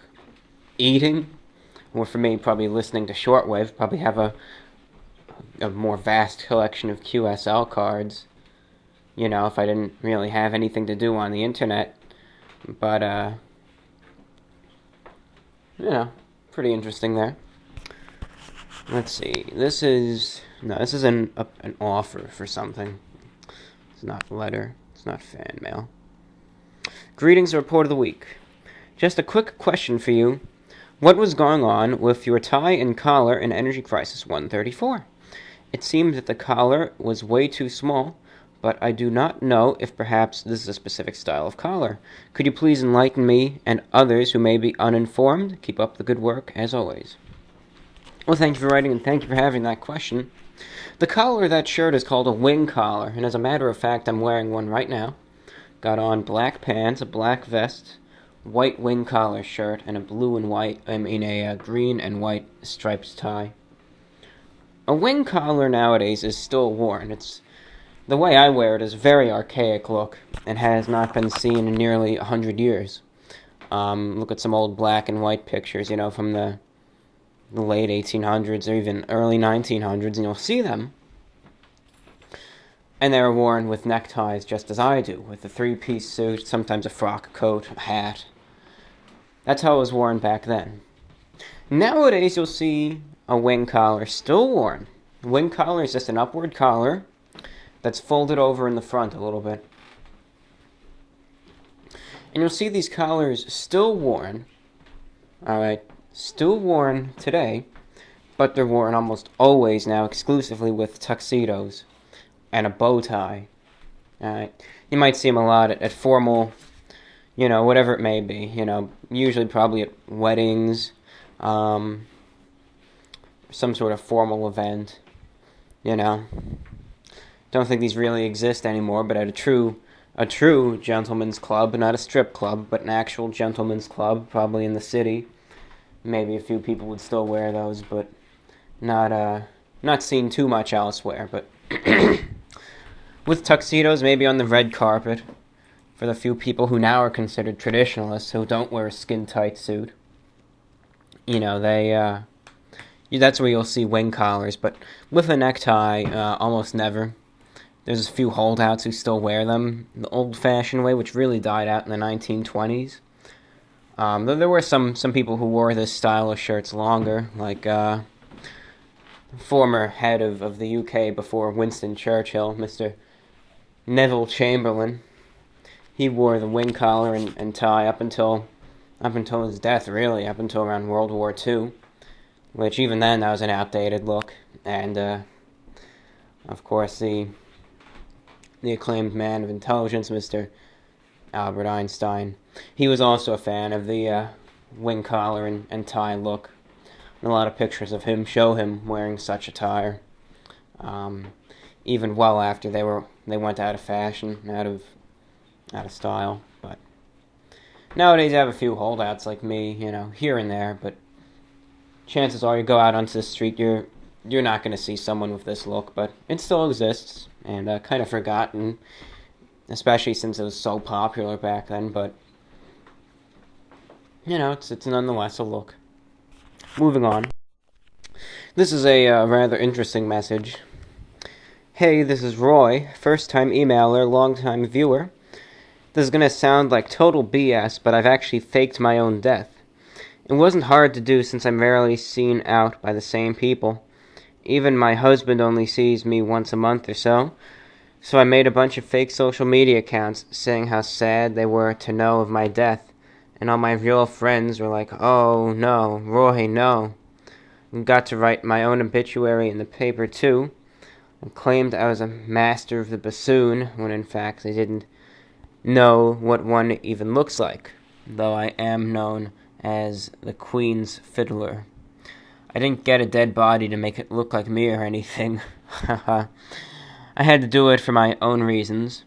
eating, or for me, probably listening to shortwave. Probably have a more vast collection of QSL cards, if I didn't really have anything to do on the internet. But, pretty interesting there. Let's see. This is an offer for something. It's not a letter. It's not fan mail. Greetings, report of the week. Just a quick question for you. What was going on with your tie and collar in Energy Crisis 134? It seemed that the collar was way too small, but I do not know if perhaps this is a specific style of collar. Could you please enlighten me and others who may be uninformed? Keep up the good work, as always. Well, thank you for writing, and thank you for having that question. The collar of that shirt is called a wing collar, and as a matter of fact, I'm wearing one right now. Got on black pants, a black vest, white wing collar shirt, and a green and white striped tie. A wing collar nowadays is still worn. The way I wear it is a very archaic look and has not been seen in nearly 100 years. Look at some old black and white pictures, from the late 1800s or even early 1900s, and you'll see them. And they're worn with neckties just as I do, with a three-piece suit, sometimes a frock coat, a hat. That's how it was worn back then. Nowadays, you'll see a wing collar still worn. The wing collar is just an upward collar that's folded over in the front a little bit. And you'll see these collars still worn, still worn today, but they're worn almost always now exclusively with tuxedos and a bow tie. You might see them a lot at formal, whatever it may be, usually probably at weddings, some sort of formal event, Don't think these really exist anymore, but at a true gentleman's club, not a strip club, but an actual gentleman's club, probably in the city, maybe a few people would still wear those, but not seen too much elsewhere. But with tuxedos, maybe on the red carpet, for the few people who now are considered traditionalists who don't wear a skin-tight suit, that's where you'll see wing collars. But with a necktie, almost never. There's a few holdouts who still wear them the old-fashioned way, which really died out in the 1920s. Though there were some people who wore this style of shirts longer, like former head of the UK before Winston Churchill, Mr. Neville Chamberlain. He wore the wing collar and tie up until his death, really, up until around World War II, which even then that was an outdated look. And of course the acclaimed man of intelligence, Mr. Albert Einstein, he was also a fan of the wing collar and tie look. And a lot of pictures of him show him wearing such attire, even well after they went out of fashion, out of style. But nowadays, I have a few holdouts like me, here and there. But chances are, you go out onto the street, you're not going to see someone with this look. But it still exists, and kind of forgotten, especially since it was so popular back then. But it's nonetheless a look. Moving on. This is a rather interesting message. Hey, this is Roy, first-time emailer, long-time viewer. This is going to sound like total BS, but I've actually faked my own death. It wasn't hard to do since I'm rarely seen out by the same people. Even my husband only sees me once a month or so. So I made a bunch of fake social media accounts saying how sad they were to know of my death. And all my real friends were like, oh no, Roy, no. And got to write my own obituary in the paper too. And claimed I was a master of the bassoon, when in fact I didn't know what one even looks like. Though I am known as the Queen's Fiddler. I didn't get a dead body to make it look like me or anything. I had to do it for my own reasons.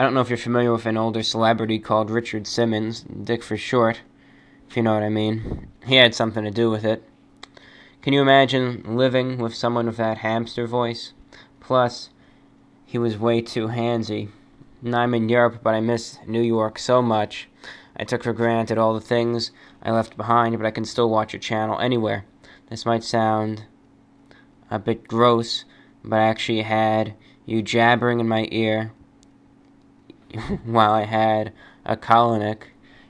I don't know if you're familiar with an older celebrity called Richard Simmons, Dick for short, if you know what I mean. He had something to do with it. Can you imagine living with someone with that hamster voice? Plus, he was way too handsy. Now I'm in Europe, but I miss New York so much. I took for granted all the things I left behind, but I can still watch your channel anywhere. This might sound a bit gross, but I actually had you jabbering in my ear while I had a colonic.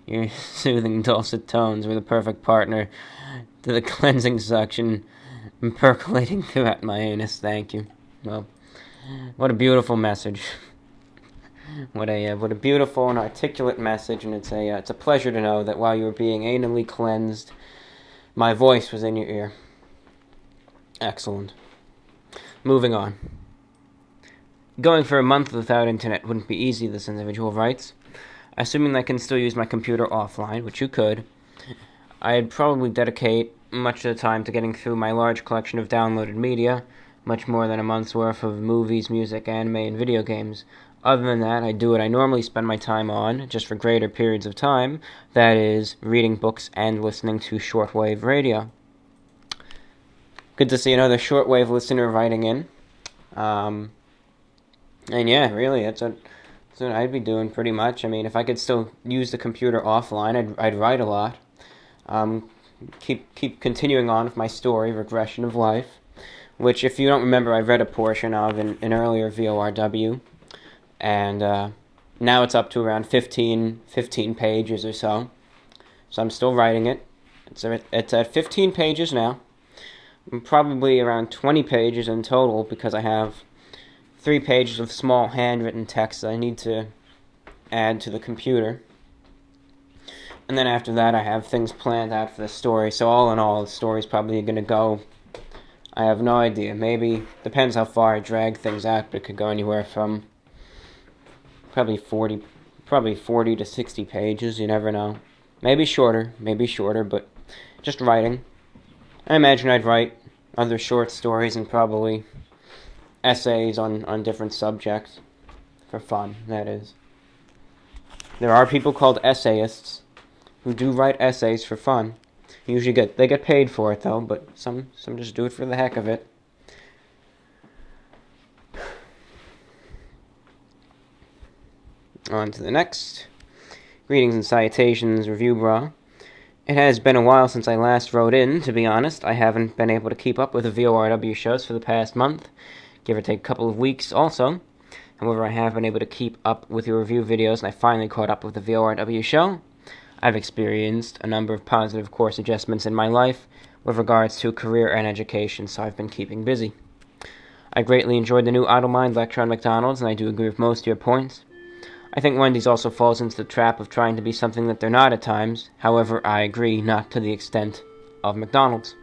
Your soothing dulcet tones were the perfect partner to the cleansing suction percolating throughout my anus. Thank you. Well, what a beautiful message. What a beautiful and articulate message, and it's a pleasure to know that while you were being anally cleansed, my voice was in your ear. Excellent. Moving on. Going for a month without internet wouldn't be easy, this individual writes. Assuming I can still use my computer offline, which you could, I'd probably dedicate much of the time to getting through my large collection of downloaded media, much more than a month's worth of movies, music, anime, and video games. Other than that, I do what I normally spend my time on, just for greater periods of time, that is, reading books and listening to shortwave radio. Good to see another shortwave listener writing in. And yeah, really, that's what I'd be doing pretty much. I mean, if I could still use the computer offline, I'd write a lot. Keep continuing on with my story, Regression of Life, which, if you don't remember, I read a portion of in an earlier VORW, and now it's up to around 15 pages or so. So I'm still writing it. It's at 15 pages now. Probably around 20 pages in total, because I have 3 pages of small handwritten text that I need to add to the computer. And then after that, I have things planned out for the story. So all in all, the story's probably going to go, I have no idea. Maybe, depends how far I drag things out, but it could go anywhere from probably 40 to 60 pages. You never know. Maybe shorter, but just writing. I imagine I'd write other short stories and probably essays on different subjects. For fun, that is. There are people called essayists who do write essays for fun. Usually they get paid for it, though, but some just do it for the heck of it. On to the next. Greetings and salutations, Review Bra. It has been a while since I last wrote in, to be honest. I haven't been able to keep up with the VORW shows for the past month, give or take a couple of weeks also. However, I have been able to keep up with your review videos, and I finally caught up with the VORW show. I've experienced a number of positive course adjustments in my life with regards to career and education, so I've been keeping busy. I greatly enjoyed the new Idle Mind lecture on McDonald's, and I do agree with most of your points. I think Wendy's also falls into the trap of trying to be something that they're not at times. However, I agree, not to the extent of McDonald's.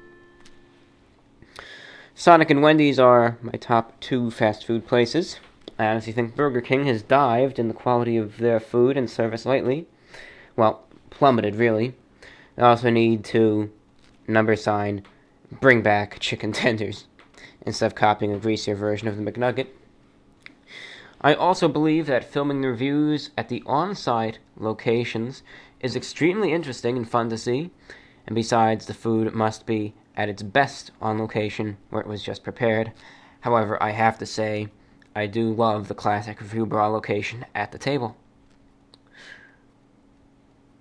Sonic and Wendy's are my top 2 fast food places. I honestly think Burger King has dived in the quality of their food and service lately. Well, plummeted, really. They also need to bring back chicken tenders instead of copying a greasier version of the McNugget. I also believe that filming the reviews at the on-site locations is extremely interesting and fun to see, and besides, the food must be at its best on location where it was just prepared. However, I have to say, I do love the classic Review Bra location at the table.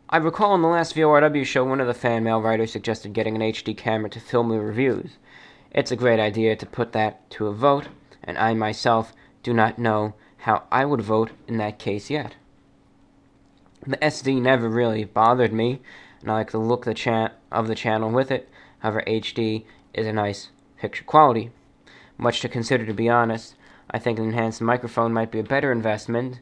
I recall in the last VORW show, one of the fan mail writers suggested getting an HD camera to film the reviews. It's a great idea to put that to a vote, and I myself do not know how I would vote in that case yet. The SD never really bothered me, and I like the look of the channel with it. However, HD is a nice picture quality. Much to consider, to be honest. I think an enhanced microphone might be a better investment.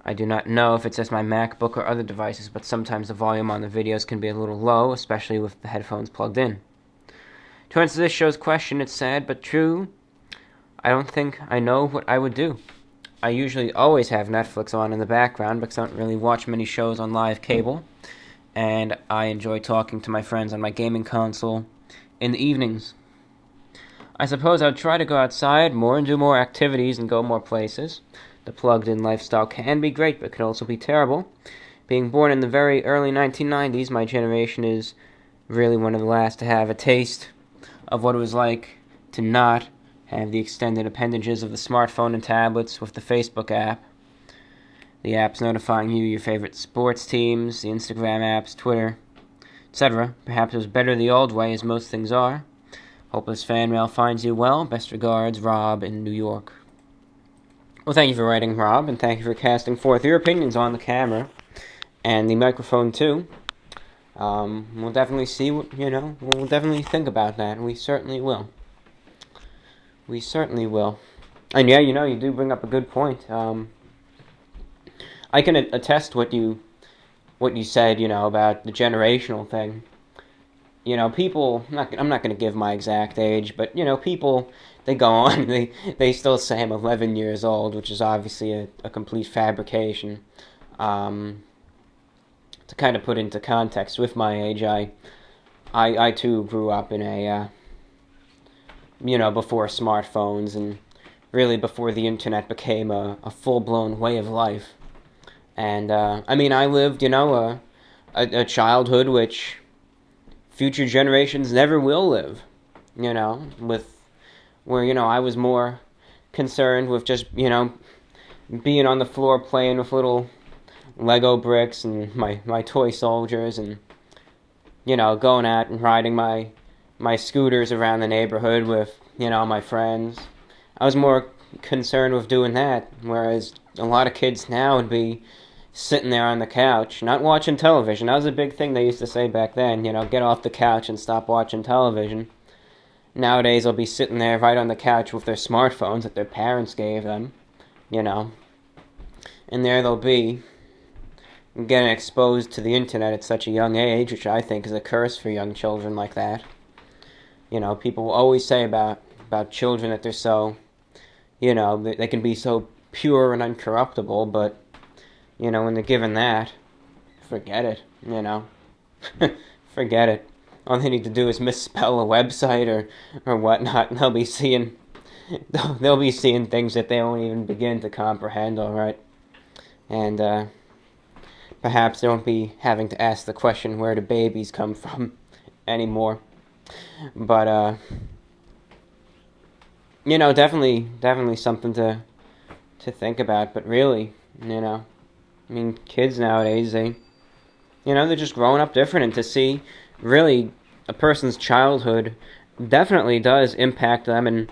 I do not know if it's just my MacBook or other devices, but sometimes the volume on the videos can be a little low, especially with the headphones plugged in. To answer this show's question, it's sad but true. I don't think I know what I would do. I usually always have Netflix on in the background because I don't really watch many shows on live cable, and I enjoy talking to my friends on my gaming console in the evenings. I suppose I'd try to go outside more and do more activities and go more places. The plugged-in lifestyle can be great, but can also be terrible. Being born in the very early 1990s, my generation is really one of the last to have a taste of what it was like to not have the extended appendages of the smartphone and tablets with the Facebook app. The apps notifying you your favorite sports teams, the Instagram apps, Twitter, etc. Perhaps it was better the old way, as most things are. Hope this fan mail finds you well. Best regards, Rob in New York. Well, thank you for writing, Rob, and thank you for casting forth your opinions on the camera and the microphone, too. We'll definitely see what, we'll definitely think about that. We certainly will. We certainly will. And yeah, you do bring up a good point. I can attest what you said, about the generational thing. People, I'm not going to give my exact age, but, people, they go on, they still say I'm 11 years old, which is obviously a complete fabrication. To kind of put into context with my age, I too grew up in a, before smartphones and really before the internet became a full-blown way of life. And, I lived, a childhood which future generations never will live, where, I was more concerned with just, being on the floor playing with little Lego bricks and my toy soldiers and, going out and riding my scooters around the neighborhood with, my friends. I was more concerned with doing that, whereas a lot of kids now would be sitting there on the couch, not watching television. That was a big thing they used to say back then, get off the couch and stop watching television. Nowadays, they'll be sitting there right on the couch with their smartphones that their parents gave them, and there they'll be getting exposed to the internet at such a young age, which I think is a curse for young children like that. People will always say about children that they're so, they can be so pure and uncorruptible, but, when they're given that, forget it, forget it. All they need to do is misspell a website or whatnot, and they'll be seeing things that they won't even begin to comprehend, alright? And, perhaps they won't be having to ask the question, where do babies come from, anymore. But, definitely something to think about. But really, kids nowadays, they're just growing up different. And to see, really, a person's childhood definitely does impact them and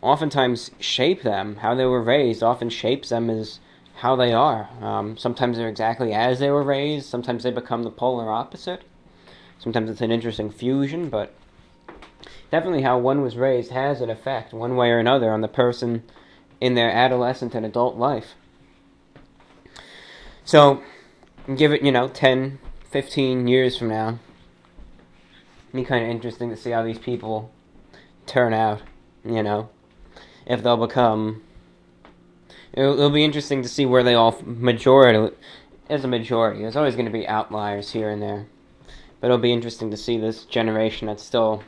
oftentimes shape them. How they were raised often shapes them as how they are. Sometimes they're exactly as they were raised. Sometimes they become the polar opposite. Sometimes it's an interesting fusion, but definitely how one was raised has an effect, one way or another, on the person in their adolescent and adult life. So, give it, 10, 15 years from now, it'll be kind of interesting to see how these people turn out, if they'll become... It'll be interesting to see where they all as a majority. There's always going to be outliers here and there. But it'll be interesting to see this generation that's still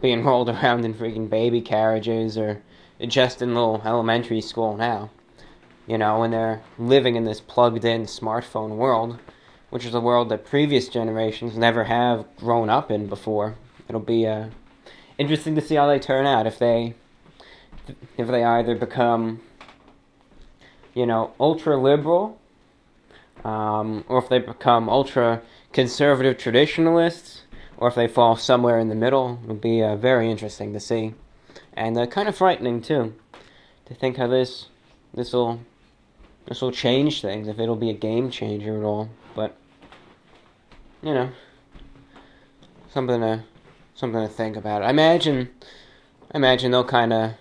being rolled around in freaking baby carriages or just in little elementary school now. When they're living in this plugged-in smartphone world, which is a world that previous generations never have grown up in before. It'll be interesting to see how they turn out if they either become... ultra-liberal, or if they become ultra-conservative traditionalists, or if they fall somewhere in the middle. It'll be very interesting to see. And kind of frightening, too, to think how this will change things, if it'll be a game changer at all. But, something to think about. I imagine they'll kind of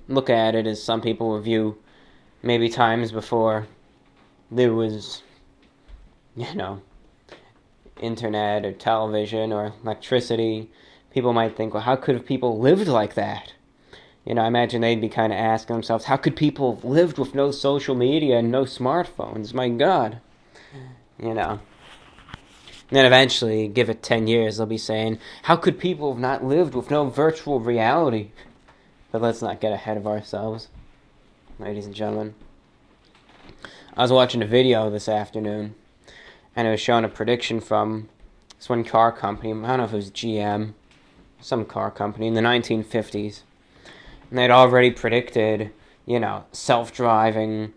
look at it as some people review maybe times before there was, internet or television or electricity. People might think, well, how could have people lived like that? I imagine they'd be kind of asking themselves, how could people have lived with no social media and no smartphones? My God. And then eventually, give it 10 years, they'll be saying, how could people have not lived with no virtual reality? But let's not get ahead of ourselves. ladies and gentlemen. I was watching a video this afternoon, and it was showing a prediction from this one car company. I don't know if it was GM, some car company in the 1950s. And they'd already predicted, self-driving,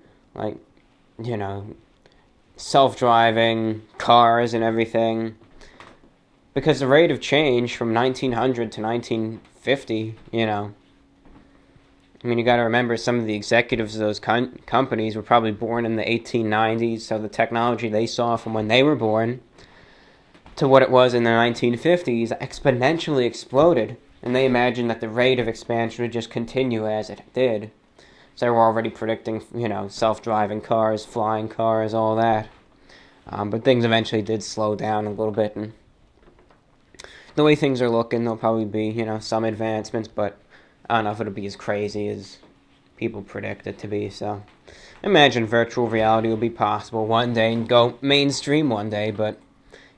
self-driving cars and everything. Because the rate of change from 1900 to 1950, you got to remember some of the executives of those companies were probably born in the 1890s, so the technology they saw from when they were born to what it was in the 1950s exponentially exploded, and they imagined that the rate of expansion would just continue as it did. So they were already predicting, self-driving cars, flying cars, all that. But things eventually did slow down a little bit, and the way things are looking, there'll probably be, some advancements, but I don't know if it'll be as crazy as people predict it to be. So imagine virtual reality will be possible one day and go mainstream one day, but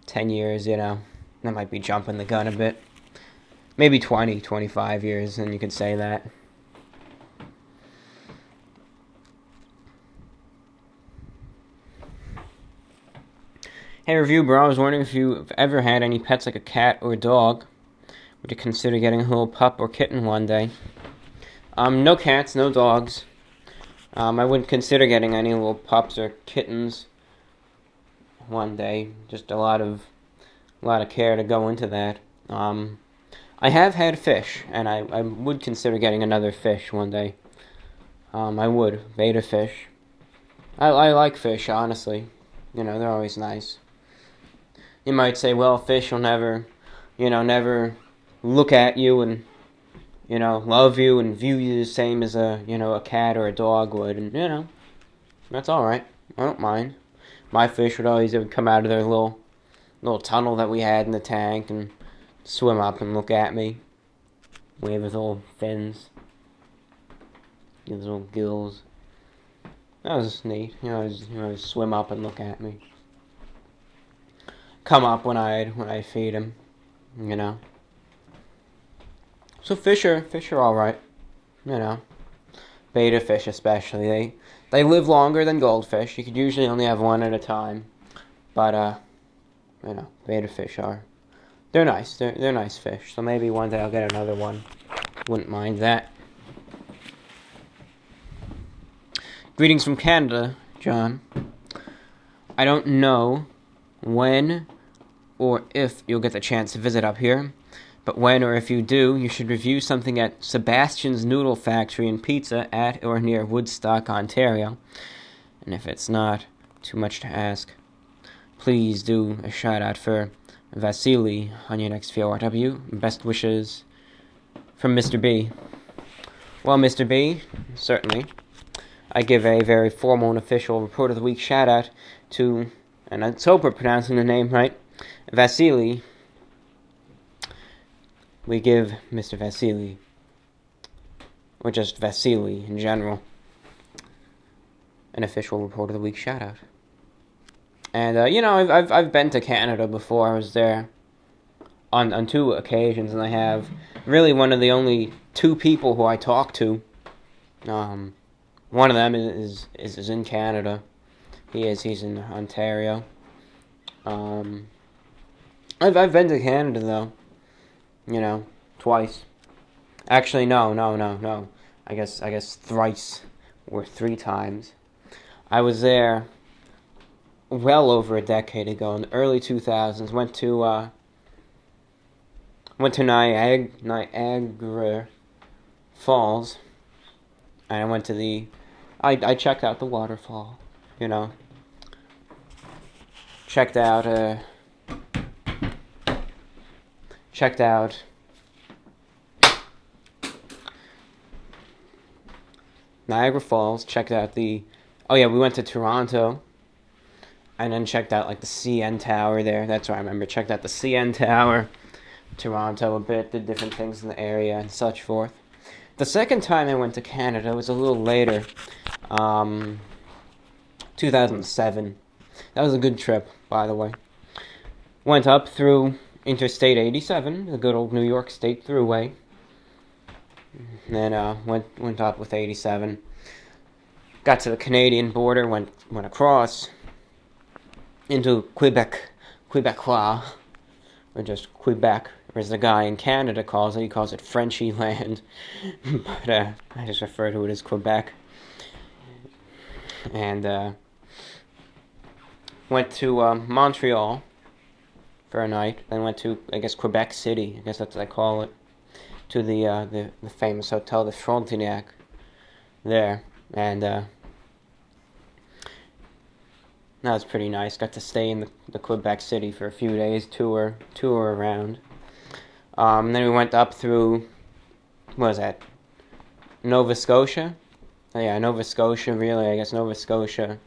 10 years, that might be jumping the gun a bit. Maybe 20, 25 years, and you could say that. Hey, Review Bro, I was wondering if you've ever had any pets like a cat or a dog. Would you consider getting a little pup or kitten one day? No cats, no dogs. I wouldn't consider getting any little pups or kittens one day. Just a lot of care to go into that. I have had fish, and I would consider getting another fish one day. I would. Betta fish. I like fish, honestly. They're always nice. You might say, well, fish will never look at you and, love you and view you the same as a cat or a dog would. And, that's alright. I don't mind. My fish would always come out of their little tunnel that we had in the tank and swim up and look at me. Wave his little fins. His little gills. That was neat. He'd swim up and look at me. Come up when I feed him. So fish are alright. Betta fish especially. They live longer than goldfish. You could usually only have one at a time. But betta fish they're nice. They're nice fish. So maybe one day I'll get another one. Wouldn't mind that. Greetings from Canada, John. I don't know when or if you'll get the chance to visit up here, but when or if you do, you should review something at Sebastian's Noodle Factory and Pizza at or near Woodstock, Ontario. And if it's not too much to ask, please do a shout out for Vasily on your next VORW. Best wishes from Mr. B. Well, Mr. B, certainly. I give a very formal and official Report of the Week shout out to, and let's hope we're pronouncing the name right, Vasily. We give Mr. Vasily, or just Vasily in general, an official Report of the Week shout out. And I've been to Canada before. I was there on 2 occasions, and I have really one of the only 2 people who I talk to. One of them is in Canada. He's in Ontario. I've been to Canada though. Twice. Actually, no. I guess thrice or 3 times. I was there well over a decade ago in the early 2000s. Went to Niagara Falls, and I went to I checked out the waterfall. Checked out Niagara Falls, checked out we went to Toronto, and then checked out the CN Tower there. That's what I remember. Checked out the CN Tower, Toronto a bit, did different things in the area and such forth. The second time I went to Canada was a little later, 2007. That was a good trip, by the way. Went up through Interstate 87, the good old New York State Thruway. And then went up with 87. got to the Canadian border, went across into Quebecois, or just Quebec, or as the guy in Canada calls it. He calls it Frenchy land, but I just refer to it as Quebec. And went to Montreal for a night. Then went to, I guess, Quebec City. I guess that's what I call it. To the famous hotel, the Frontenac, there, and that was pretty nice. Got to stay in the Quebec City for a few days, tour around. Then we went up through, what was that, Nova Scotia? Oh, yeah, Nova Scotia, really, I guess Nova Scotia.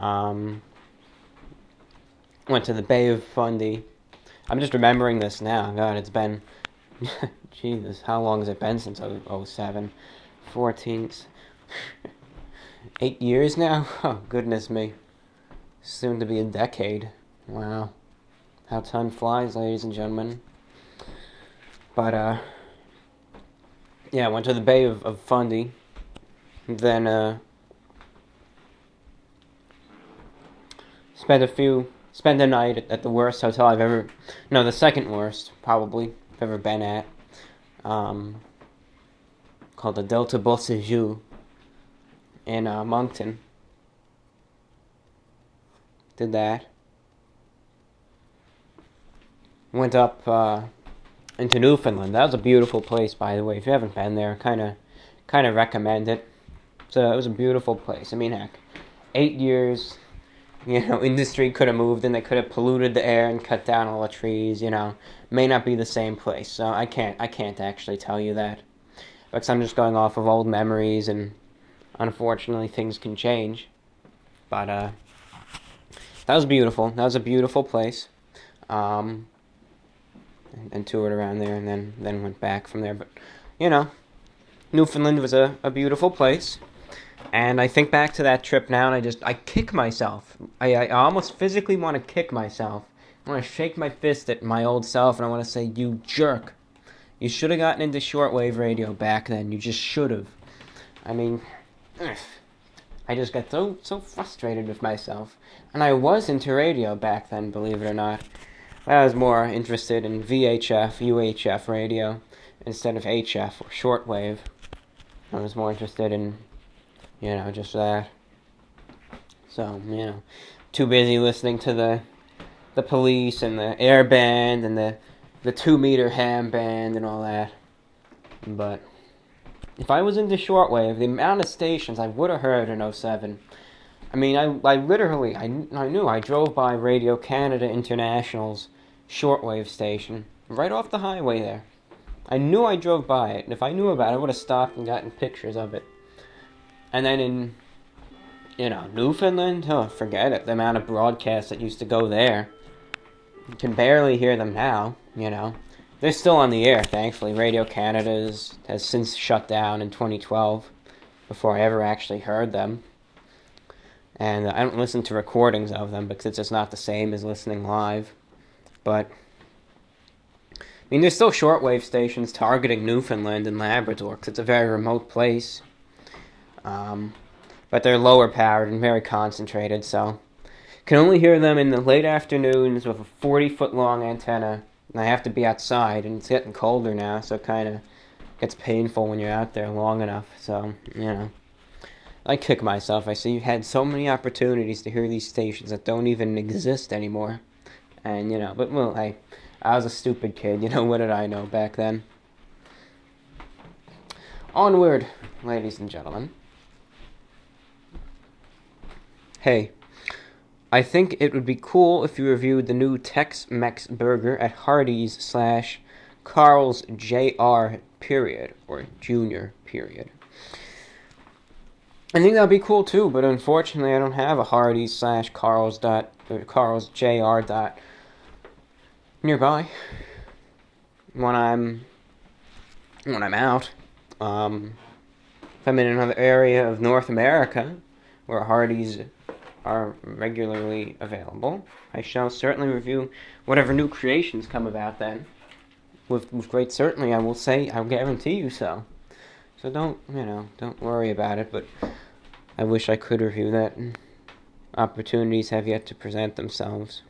Went to the Bay of Fundy. I'm just remembering this now. God, it's been, Jesus, how long has it been since 07? 14, 8 years now? Oh, goodness me. Soon to be a decade. Wow. How time flies, ladies and gentlemen. But, yeah, went to the Bay of Fundy. Then, spent a night at the worst hotel I've ever, no, the second worst, probably, I've ever been at. Called the Delta Beau Séjour in Moncton. Did that. Went up into Newfoundland. That was a beautiful place, by the way. If you haven't been there, kind of recommend it. So it was a beautiful place. I mean, heck, 8 years, industry could have moved and they could have polluted the air and cut down all the trees. May not be the same place. So I can't actually tell you that, because I'm just going off of old memories, and unfortunately things can change. But that was beautiful. That was a beautiful place. And toured around there, and then went back from there. But Newfoundland was a beautiful place. And I think back to that trip now, and I kick myself. I almost physically want to kick myself. I want to shake my fist at my old self, and I want to say, you jerk. You should have gotten into shortwave radio back then. You just should have. I mean, I just got so frustrated with myself. And I was into radio back then, believe it or not. I was more interested in VHF, UHF radio, instead of HF, or shortwave. I was more interested in, just that. So, too busy listening to the Police and the Air Band and the 2-meter ham band and all that. But if I was into shortwave, the amount of stations I would have heard in 07. I mean, I literally, I knew. I drove by Radio Canada International's shortwave station right off the highway there. I knew I drove by it, and if I knew about it, I would have stopped and gotten pictures of it. And then in, Newfoundland, forget it. The amount of broadcasts that used to go there. You can barely hear them now, They're still on the air, thankfully. Radio Canada has since shut down in 2012, before I ever actually heard them. And I don't listen to recordings of them, because it's just not the same as listening live. But, I mean, there's still shortwave stations targeting Newfoundland and Labrador, because it's a very remote place. But they're lower powered and very concentrated, so can only hear them in the late afternoons with a 40-foot long antenna, and I have to be outside, and it's getting colder now, so it kind of gets painful when you're out there long enough. So, I kick myself. I see you've had so many opportunities to hear these stations that don't even exist anymore. And, but, well, hey, I was a stupid kid. What did I know back then? Onward, ladies and gentlemen. Hey, I think it would be cool if you reviewed the new Tex-Mex burger at Hardee's / Carl's Jr. period, or Junior period. I think that would be cool too, but unfortunately I don't have a Hardee's / Carl's Jr. nearby when I'm out. If I'm in another area of North America where Hardee's are regularly available, I shall certainly review whatever new creations come about then. With great certainty, I'll guarantee you so. So don't worry about it. But I wish I could review that. Opportunities have yet to present themselves.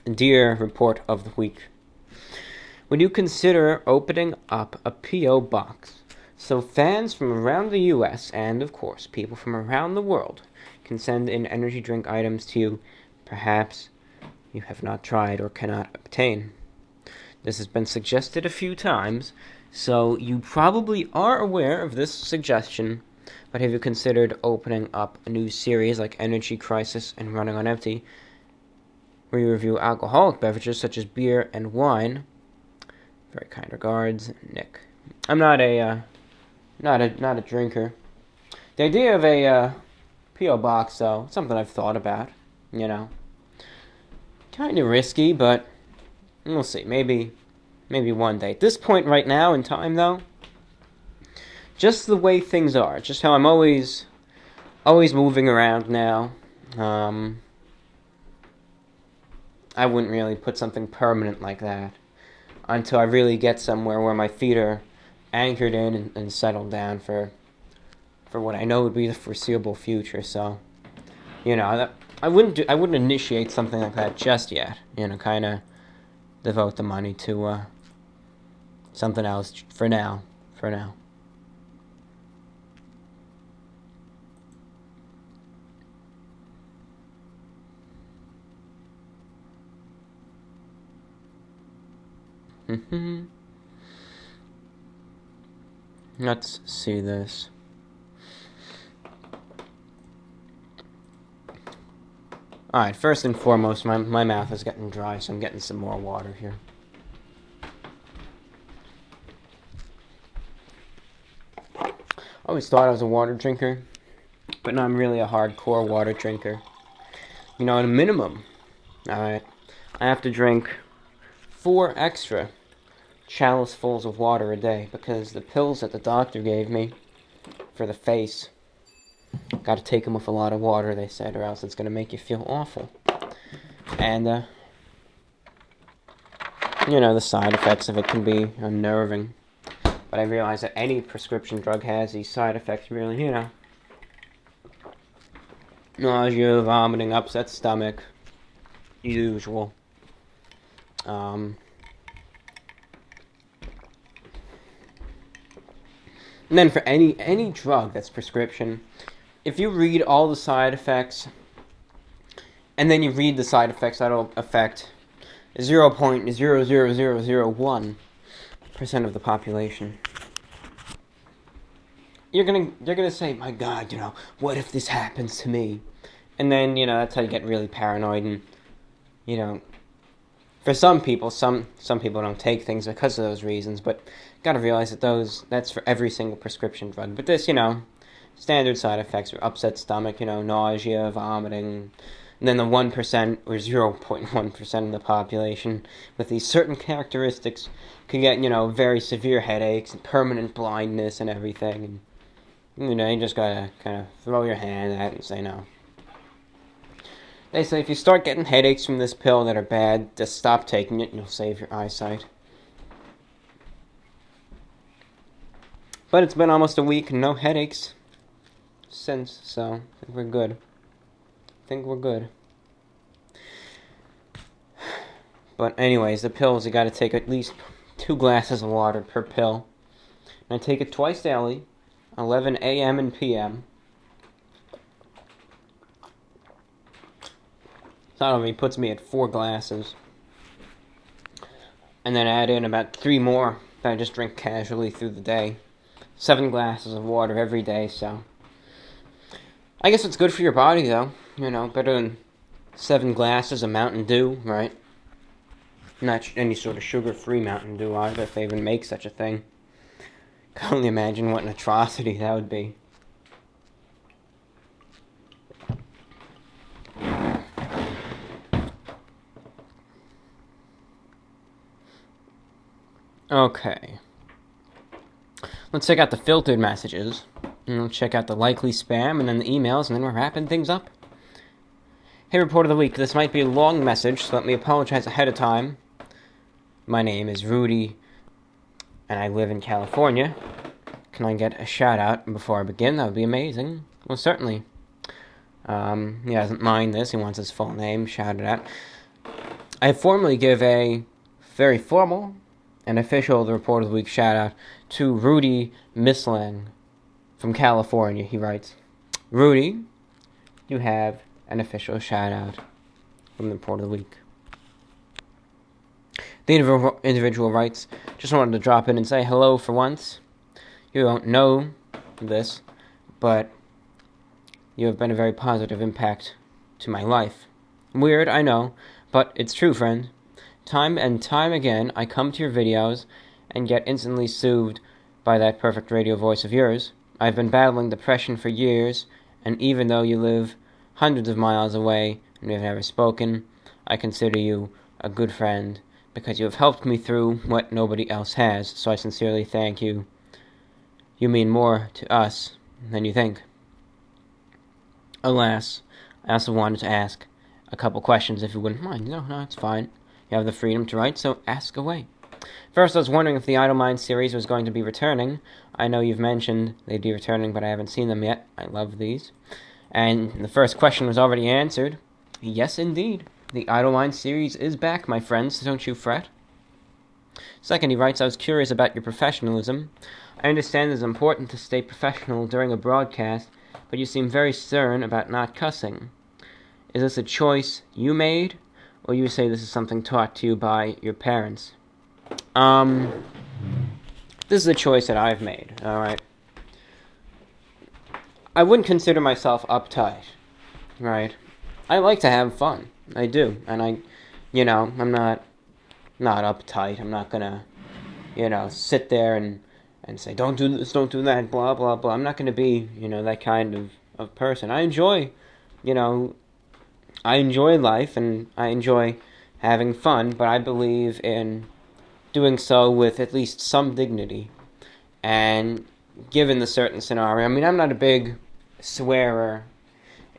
Dear Report of the Week. Would you consider opening up a P.O. box so fans from around the U.S. and, of course, people from around the world can send in energy drink items to you perhaps you have not tried or cannot obtain? This has been suggested a few times, so you probably are aware of this suggestion, but have you considered opening up a new series like Energy Crisis and Running on Empty, where you review alcoholic beverages such as beer and wine? Very kind regards, Nick. I'm not a drinker. The idea of a P.O. box, though, something I've thought about. Kind of risky, but we'll see. Maybe one day. At this point, right now in time, though, just the way things are, just how I'm always moving around now. I wouldn't really put something permanent like that until I really get somewhere where my feet are anchored in and settled down for what I know would be the foreseeable future. So, I wouldn't initiate something like that just yet. Kind of devote the money to something else for now. Let's see this. Alright, first and foremost, my mouth is getting dry, so I'm getting some more water here. I always thought I was a water drinker, but no, I'm really a hardcore water drinker. At a minimum, alright, I have to drink 4 extra chalicefuls of water a day, because the pills that the doctor gave me for the face, got to take them with a lot of water, they said, or else it's going to make you feel awful. And, the side effects of it can be unnerving. But I realize that any prescription drug has these side effects, really, nausea, vomiting, upset stomach, usual. And then for any drug that's prescription, if you read all the side effects, and then you read the side effects that'll affect 0.00001% of the population, you're gonna say, my God, what if this happens to me? And then, that's how you get really paranoid, and, for some people don't take things because of those reasons, but gotta realize that that's for every single prescription drug. But this, standard side effects are upset stomach, nausea, vomiting, and then the 1% or 0.1% of the population with these certain characteristics can get, very severe headaches and permanent blindness and everything. And, you just gotta kind of throw your hand at it and say no. They say if you start getting headaches from this pill that are bad, just stop taking it and you'll save your eyesight. But it's been almost a week and no headaches since, so I think we're good. But anyways, the pills, you gotta take at least 2 glasses of water per pill. And I take it twice daily, 11 a.m. and p.m. That only puts me at 4 glasses. And then add in about 3 more that I just drink casually through the day. 7 glasses of water every day, so I guess it's good for your body, though. Better than 7 glasses of Mountain Dew, right? Not any sort of sugar-free Mountain Dew either, if they even make such a thing. Can only imagine what an atrocity that would be. Okay. Let's check out the filtered messages. And we'll check out the likely spam and then the emails, and then we're wrapping things up. Hey, Report of the Week. This might be a long message, so let me apologize ahead of time. My name is Rudy, and I live in California. can I get a shout-out before I begin? That would be amazing. Well, certainly. He doesn't mind this. He wants his full name shouted out. I formally give a very formal and official The Report of the Week shout-out to Rudy Mislang from California. He writes, Rudy, you have an official shout-out from The Report of the Week. The individual writes, just wanted to drop in and say hello for once. You don't know this, but you have been a very positive impact to my life. Weird, I know, but it's true, friend. Time and time again, I come to your videos and get instantly soothed by that perfect radio voice of yours. I've been battling depression for years, and even though you live hundreds of miles away and we have never spoken, I consider you a good friend because you have helped me through what nobody else has, so I sincerely thank you. You mean more to us than you think. Alas, I also wanted to ask a couple questions if you wouldn't mind. No, it's fine. You have the freedom to write, so ask away. First, I was wondering if the Idle Minds series was going to be returning. I know you've mentioned they'd be returning, but I haven't seen them yet. I love these. And the first question was already answered. Yes, indeed. The Idle Minds series is back, my friends, so don't you fret. Second, he writes, I was curious about your professionalism. I understand it's important to stay professional during a broadcast, but you seem very stern about not cussing. Is this a choice you made, or you say this is something taught to you by your parents? This is a choice that I've made, alright? I wouldn't consider myself uptight, right? I like to have fun. I do. And I'm not uptight. I'm not gonna, sit there and say, don't do this, don't do that, blah, blah, blah. I'm not gonna be, that kind of person. I enjoy life and I enjoy having fun, but I believe in doing so with at least some dignity. And given the certain scenario, I'm not a big swearer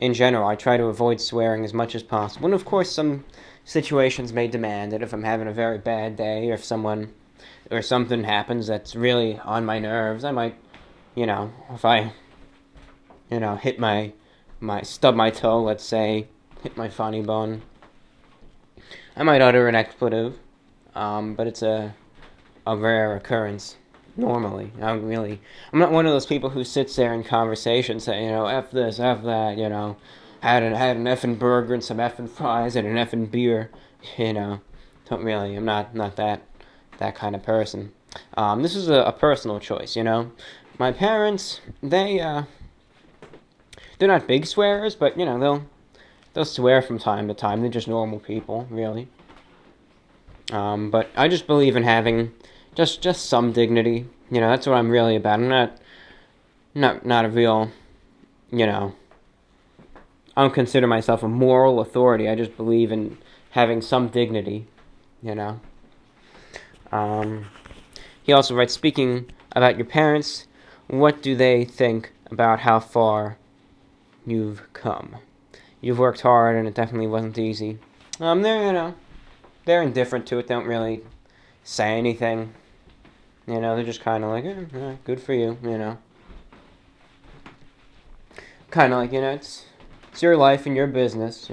in general. I try to avoid swearing as much as possible. And of course, some situations may demand it. If I'm having a very bad day, or if something happens that's really on my nerves, I might, if I, hit stub my toe, let's say, hit my funny bone, I might utter an expletive, but it's a rare occurrence. Normally, I'm not one of those people who sits there in conversation saying, F this, F that, had an effing burger and some effing fries and an effing beer, don't really, I'm not that kind of person. This is a personal choice, My parents, they're not big swearers, but, they'll swear from time to time. They're just normal people, really. But I just believe in having just some dignity. That's what I'm really about. I'm not a real, I don't consider myself a moral authority. I just believe in having some dignity, He also writes, speaking about your parents, what do they think about how far you've come? You've worked hard and it definitely wasn't easy. They're indifferent to it. They don't really say anything. They're just kind of like, good for you, Kind of like, it's your life and your business,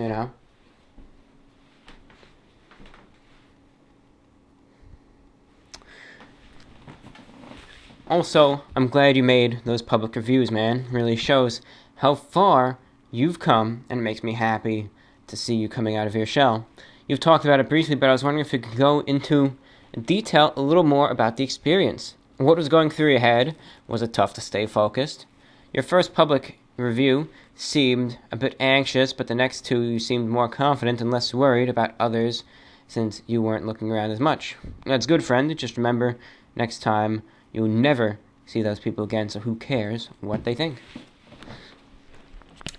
Also, I'm glad you made those public reviews, man. It really shows how far you've come, and it makes me happy to see you coming out of your shell. You've talked about it briefly, but I was wondering if you could go into detail a little more about the experience. What was going through your head? Was it tough to stay focused? Your first public review seemed a bit anxious, but the next two you seemed more confident and less worried about others since you weren't looking around as much. That's good, friend. Just remember, next time you'll never see those people again, so who cares what they think?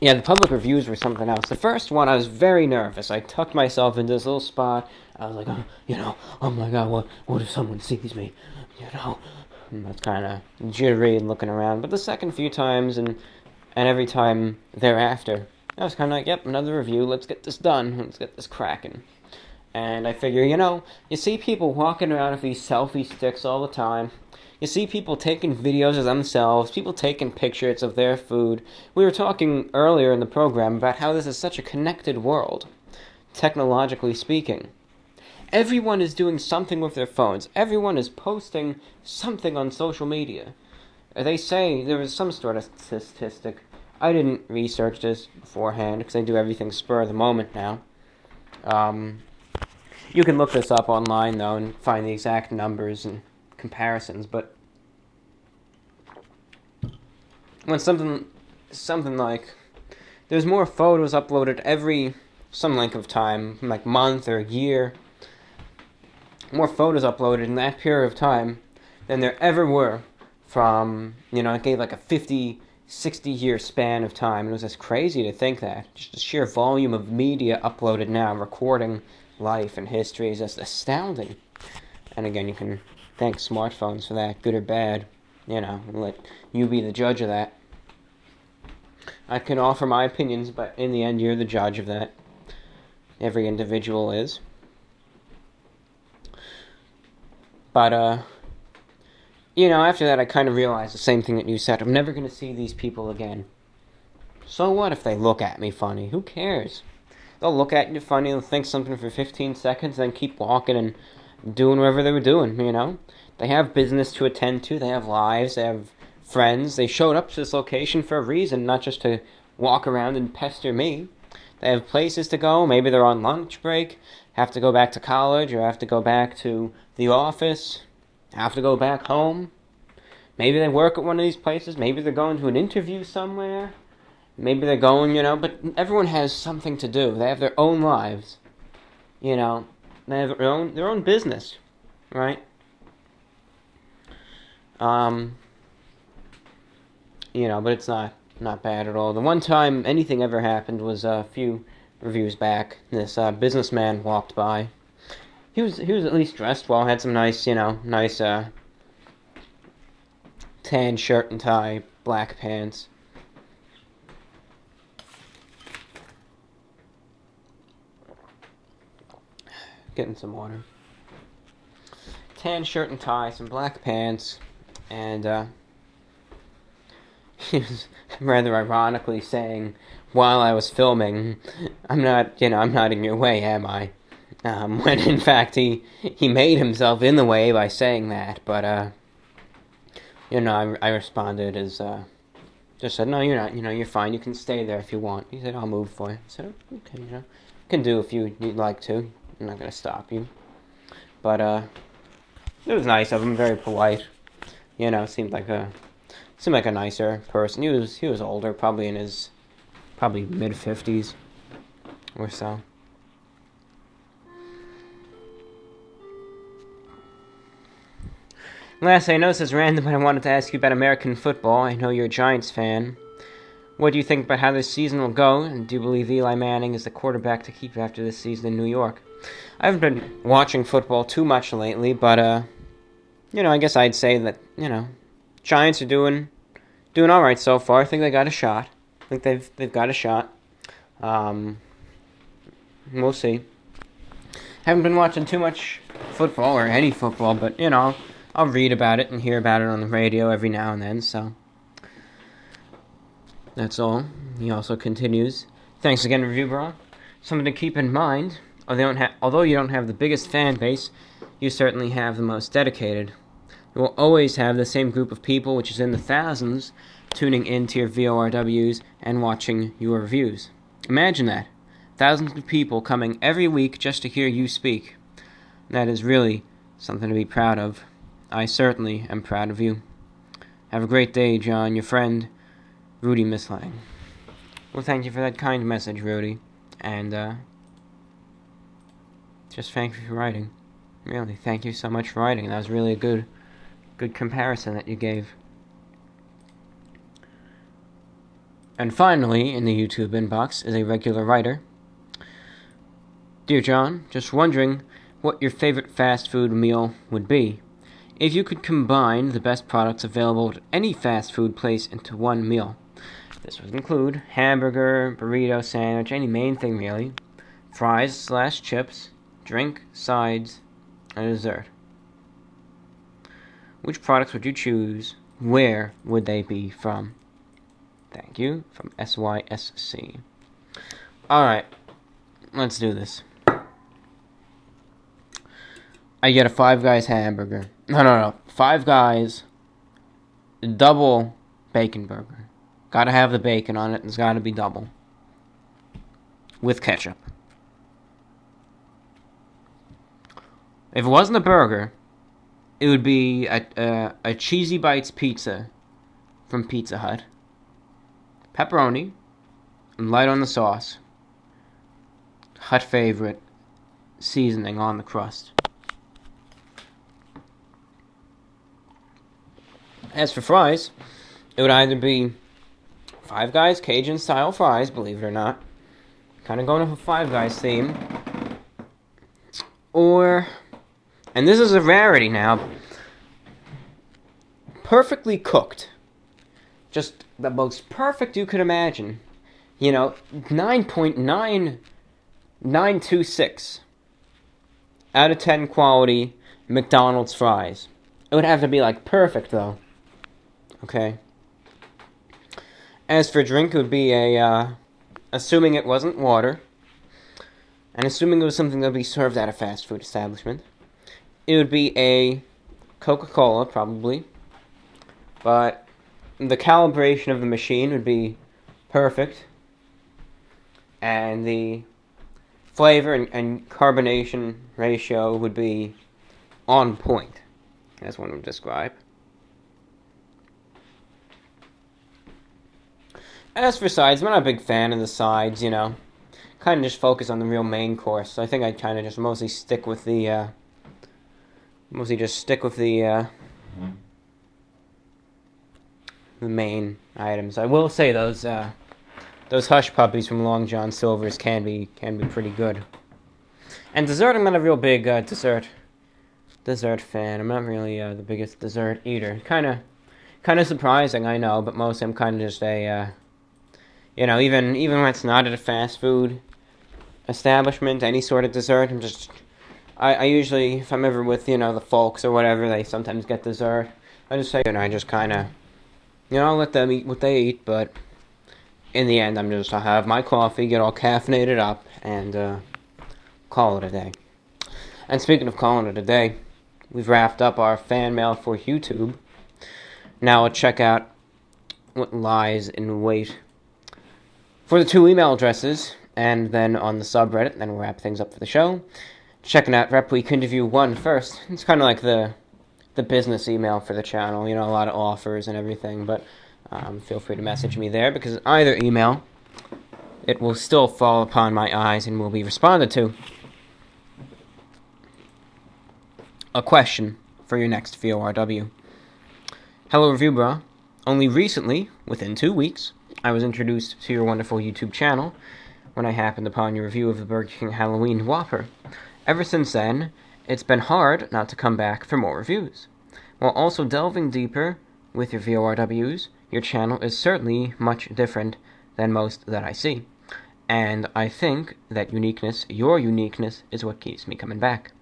Yeah, the public reviews were something else. The first one, I was very nervous. I tucked myself into this little spot. I was like, oh my God, what if someone sees me? And that's kind of jittery and looking around. But the second few times and every time thereafter, I was kind of like, yep, another review. Let's get this done. Let's get this cracking. And I figure, you see people walking around with these selfie sticks all the time, You see people taking videos of themselves, people taking pictures of their food. We were talking earlier in the program about how this is such a connected world, technologically speaking. Everyone is doing something with their phones. Everyone is posting something on social media. They say there was some sort of statistic. I didn't research this beforehand because I do everything spur of the moment now. You can look this up online, though, and find the exact numbers and comparisons, but when something like there's more photos uploaded every some length of time, like month or year, more photos uploaded in that period of time than there ever were from, it gave like a 50, 60-year span of time. And it was just crazy to think that. Just the sheer volume of media uploaded now, recording life and history, is just astounding. And again, you can thank smartphones for that, good or bad. Let you be the judge of that. I can offer my opinions, but in the end, you're the judge of that. Every individual is. But, after that, I kind of realized the same thing that you said. I'm never going to see these people again. So what if they look at me funny? Who cares? They'll look at you funny, they'll think something for 15 seconds, then keep walking and doing whatever they were doing, They have business to attend to, they have lives, they have friends. They showed up to this location for a reason, not just to walk around and pester me. They have places to go. Maybe they're on lunch break, have to go back to college, or have to go back to the office, have to go back home. Maybe they work at one of these places. Maybe they're going to an interview somewhere. Maybe they're going, but everyone has something to do. They have their own lives. They have their own business, right? But it's not bad at all. The one time anything ever happened was a few reviews back. This businessman walked by. He was at least dressed well, had some nice tan shirt and tie, black pants. Getting some water. Tan shirt and tie, some black pants, and he was rather ironically saying, while I was filming, I'm not in your way, am I? When in fact he made himself in the way by saying that, but I responded as just said, no, you're not, you're fine, you can stay there if you want. He said, I'll move for you. I said, okay, you can do if you'd like to. I'm not gonna stop you. But it was nice of him, very polite. Seemed like a nicer person. He was older, probably in his mid-50s or so. Lastly, I know this is random, but I wanted to ask you about American football. I know you're a Giants fan. What do you think about how this season will go, and do you believe Eli Manning is the quarterback to keep after this season in New York? I haven't been watching football too much lately, but, I guess I'd say that, Giants are doing all right so far. I think they got a shot. I think they've got a shot. We'll see. Haven't been watching too much football, or any football, but, I'll read about it and hear about it on the radio every now and then, so that's all. He also continues, thanks again, Review Bro. Something to keep in mind, although you don't have the biggest fan base, you certainly have the most dedicated. You will always have the same group of people, which is in the thousands, tuning into your VORWs and watching your reviews. Imagine that. Thousands of people coming every week just to hear you speak. That is really something to be proud of. I certainly am proud of you. Have a great day, John. Your friend, Rudy Mislang. Well, thank you for that kind message, Rudy. And, just thank you for writing. Really, thank you so much for writing. That was really a good comparison that you gave. And finally, in the YouTube inbox, is a regular writer. Dear John, just wondering what your favorite fast food meal would be. If you could combine the best products available at any fast food place into one meal. This would include hamburger, burrito, sandwich, any main thing really, fries/chips, drink, sides, and dessert. Which products would you choose? Where would they be from? Thank you. From SYSC. Alright. Let's do this. I get a Five Guys hamburger. No. Five Guys double bacon burger. Gotta have the bacon on it, and it's gotta be double. With ketchup. If it wasn't a burger, it would be a Cheesy Bites pizza from Pizza Hut. Pepperoni, and light on the sauce. Hut favorite, seasoning on the crust. As for fries, it would either be Five Guys Cajun style fries, believe it or not. Kind of going with a Five Guys theme. Or, and this is a rarity now, perfectly cooked. Just the most perfect you could imagine. 9.9926 out of 10 quality McDonald's fries. It would have to be perfect though. Okay. As for drink, it would be assuming it wasn't water, and assuming it was something that would be served at a fast food establishment, it would be a Coca-Cola, probably. But the calibration of the machine would be perfect, and the flavor and carbonation ratio would be on point, as one would describe. As for sides, I'm not a big fan of the sides, kind of just focus on the real main course. So I think I'd kind of just mostly stick with the, the main items. I will say those hush puppies from Long John Silver's can be pretty good. And dessert, I'm not a real big dessert fan. I'm not really the biggest dessert eater. Kind of surprising, I know, but mostly I'm kind of just a even when it's not at a fast food establishment, any sort of dessert, I usually, if I'm ever with, the folks or whatever, they sometimes get dessert. I just say, I just kind of, I'll let them eat what they eat, but in the end, I'll have my coffee, get all caffeinated up, and call it a day. And speaking of calling it a day, we've wrapped up our fan mail for YouTube. Now let's check out what lies in wait for the 2 email addresses, and then on the subreddit, then we'll wrap things up for the show. Checking out Rep Week Interview 1 first. It's kind of like the business email for the channel, a lot of offers and everything, but feel free to message me there, because either email, it will still fall upon my eyes and will be responded to. A question for your next VORW. Hello, Review Bra. Only recently, within 2 weeks, I was introduced to your wonderful YouTube channel when I happened upon your review of the Burger King Halloween Whopper. Ever since then, it's been hard not to come back for more reviews. While also delving deeper with your VORWs, your channel is certainly much different than most that I see. And I think that your uniqueness, is what keeps me coming back.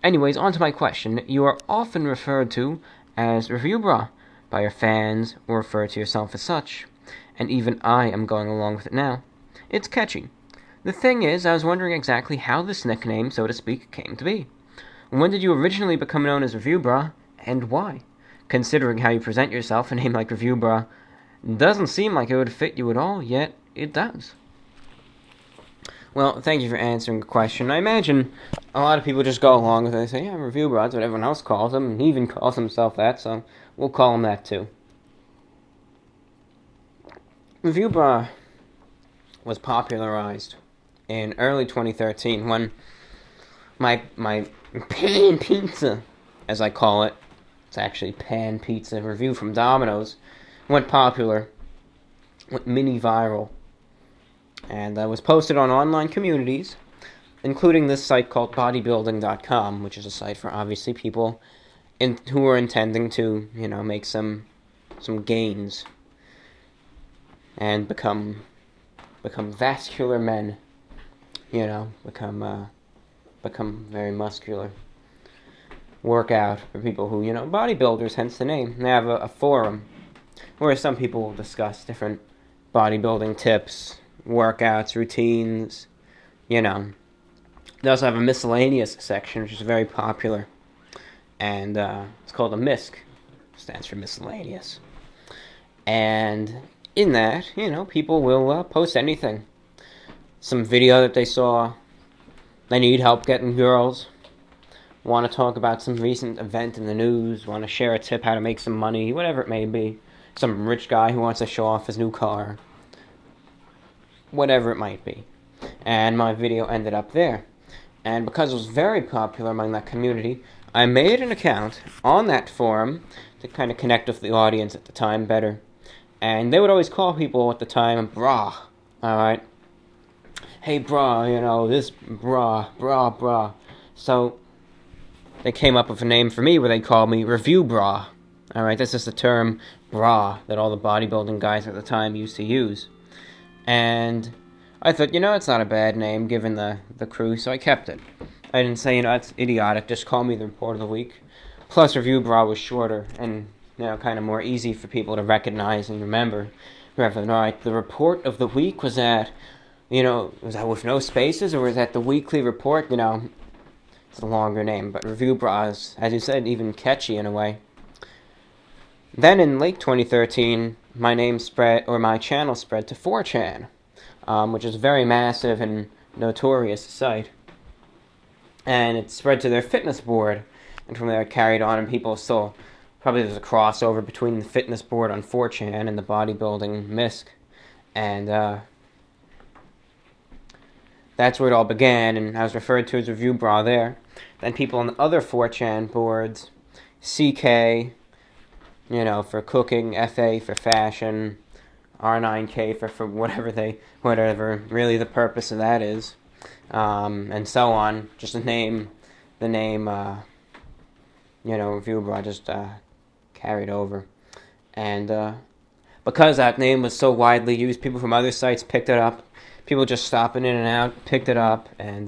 Anyways, on to my question. You are often referred to as Review Bra by your fans, or refer to yourself as such. And even I am going along with it now. It's catchy. The thing is, I was wondering exactly how this nickname, so to speak, came to be. When did you originally become known as Review Bra, and why? Considering how you present yourself, a name like Review Bra doesn't seem like it would fit you at all, yet it does. Well, thank you for answering the question. I imagine a lot of people just go along with it. They say, yeah, Review Bra, that's what everyone else calls him, and he even calls himself that, so we'll call him that too. Review Bra was popularized in early 2013 when my pan pizza, as I call it, it's actually pan pizza review from Domino's, went popular, went mini viral, and was posted on online communities, including this site called bodybuilding.com, which is a site for obviously people who are intending to, make some gains and become vascular men, become very muscular. workout for people who, bodybuilders, hence the name. They have a forum where some people will discuss different bodybuilding tips, workouts, routines, They also have a miscellaneous section, which is very popular. And it's called a MISC. Stands for miscellaneous. And in that, people will post anything. Some video that they saw. They need help getting girls. Want to talk about some recent event in the news. Want to share a tip how to make some money. Whatever it may be. Some rich guy who wants to show off his new car. Whatever it might be. And my video ended up there. And because it was very popular among that community, I made an account on that forum to kind of connect with the audience at the time better. And they would always call people at the time, brah. Alright? Hey, brah, this brah. So, they came up with a name for me where they called me Review Bra. Alright, this is the term bra that all the bodybuilding guys at the time used to use. And I thought, it's not a bad name given the crew, so I kept it. I didn't say, it's idiotic, just call me the Report of the Week. Plus, Review Bra was shorter and, kind of more easy for people to recognize and remember. Rather than, alright, the Report of the Week was that, was that with no spaces, or was that the weekly report? It's a longer name, but Review Bra is, as you said, even catchy in a way. Then in late 2013, my channel spread to 4chan, which is a very massive and notorious site. And it spread to their fitness board, and from there it carried on, and people saw, probably there's a crossover between the fitness board on 4chan and the bodybuilding MISC. And, that's where it all began, and I was referred to as Review Bra there. Then people on the other 4chan boards, CK, for cooking, FA for fashion, R9K for whatever really the purpose of that is, and so on. Just the name, Review Bra just carried over. And because that name was so widely used, people from other sites picked it up. People just stopping in and out picked it up, and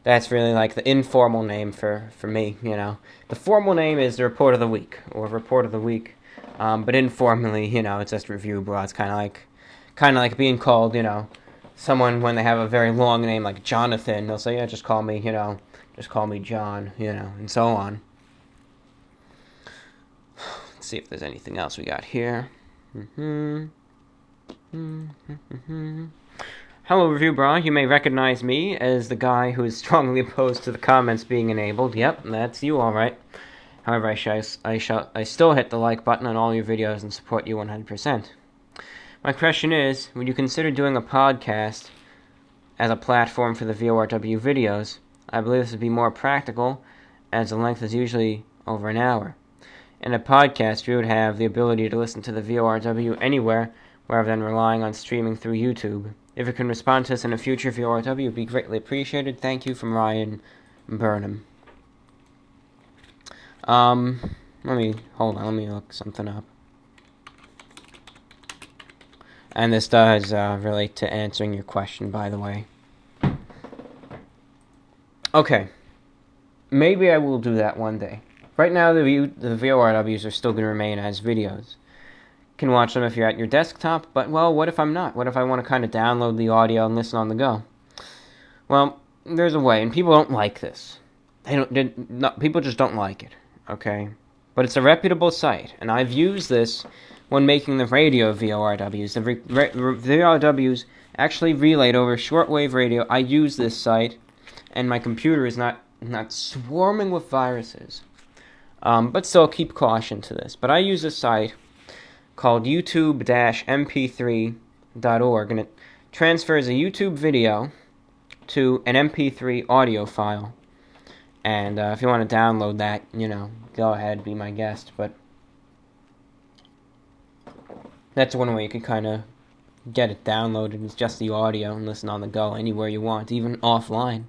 that's really like the informal name for me, The formal name is the Report of the Week, or Report of the Week, but informally, it's just Review Bra. It's kind of like being called, someone when they have a very long name like Jonathan, they'll say, yeah, just call me John, and so on. Let's see if there's anything else we got here. Hello, Review Bra. You may recognize me as the guy who is strongly opposed to the comments being enabled. Yep, that's you, all right. However, I still hit the like button on all your videos and support you 100%. My question is, would you consider doing a podcast as a platform for the VORW videos? I believe this would be more practical, as the length is usually over an hour. In a podcast, you would have the ability to listen to the VORW anywhere, rather than relying on streaming through YouTube. If you can respond to us in a future VORW, it would be greatly appreciated. Thank you, from Ryan Burnham. Let me look something up. And this does relate to answering your question, by the way. Okay. Maybe I will do that one day. Right now, the VORWs are still going to remain as videos. You can watch them if you're at your desktop, but, well, what if I'm not? What if I want to kind of download the audio and listen on the go? Well, there's a way, and people don't like this. People just don't like it, okay? But it's a reputable site, and I've used this when making the radio VORWs. The VORWs actually relayed over shortwave radio. I use this site, and my computer is not swarming with viruses. But still, keep caution to this. But I use a site called youtube-mp3.org, and it transfers a YouTube video to an MP3 audio file. And if you want to download that, go ahead, be my guest. But that's one way you can kind of get it downloaded. It's just the audio and listen on the go anywhere you want, even offline.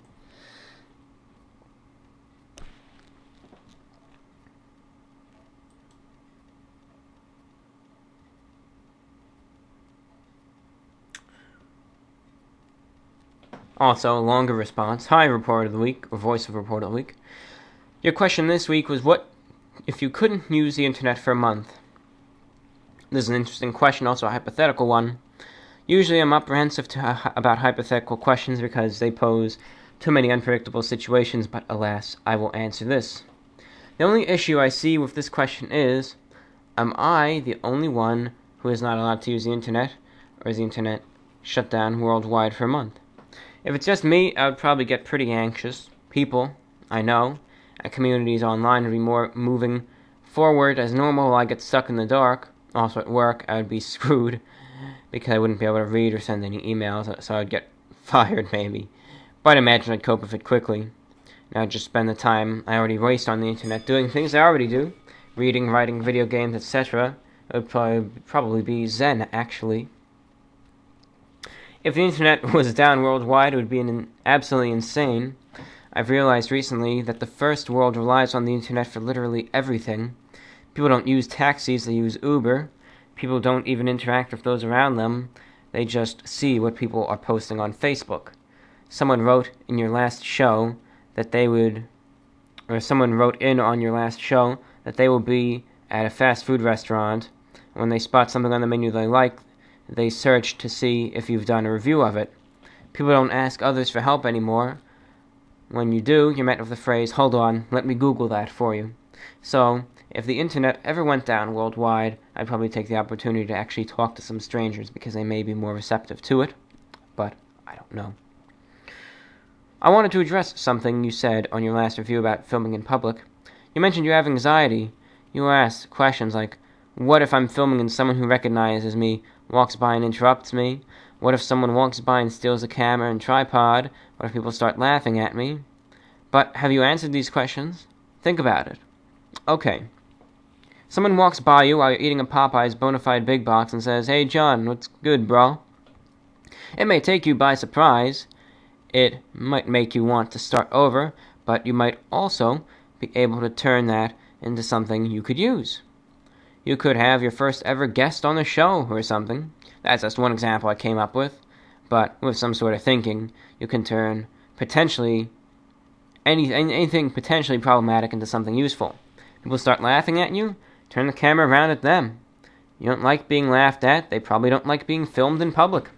Also, a longer response. Hi, Report of the Week, or Voice of Report of the Week. Your question this week was, what if you couldn't use the internet for a month? This is an interesting question, also a hypothetical one. Usually I'm apprehensive about hypothetical questions because they pose too many unpredictable situations, but alas, I will answer this. The only issue I see with this question is, am I the only one who is not allowed to use the internet, or is the internet shut down worldwide for a month? If it's just me, I would probably get pretty anxious. People, I know, and communities online would be more moving forward as normal while I get stuck in the dark. Also at work, I would be screwed because I wouldn't be able to read or send any emails, so I'd get fired maybe. But I imagine I'd cope with it quickly. And I'd just spend the time I already waste on the internet doing things I already do. Reading, writing, video games, etc. It would probably be zen, actually. If the internet was down worldwide, it would be absolutely insane. I've realized recently that the first world relies on the internet for literally everything. People don't use taxis, they use Uber. People don't even interact with those around them. They just see what people are posting on Facebook. Someone wrote in your last show that they would, or someone wrote in on your last show that they will be at a fast food restaurant. When they spot something on the menu they like, they search to see if you've done a review of it. People don't ask others for help anymore. When you do, you're met with the phrase, "Hold on, let me Google that for you." So, if the internet ever went down worldwide, I'd probably take the opportunity to actually talk to some strangers because they may be more receptive to it. But I don't know. I wanted to address something you said on your last review about filming in public. You mentioned you have anxiety. You asked questions like, what if I'm filming and someone who recognizes me walks by and interrupts me? What if someone walks by and steals a camera and tripod? What if people start laughing at me? But have you answered these questions? Think about it. Okay. Someone walks by you while you're eating a Popeye's Bonafide Big Box and says, "Hey John, what's good, bro?" It may take you by surprise. It might make you want to start over, but you might also be able to turn that into something you could use. You could have your first ever guest on the show or something. That's just one example I came up with. But with some sort of thinking, you can turn potentially anything potentially problematic into something useful. People start laughing at you, turn the camera around at them. You don't like being laughed at, they probably don't like being filmed in public.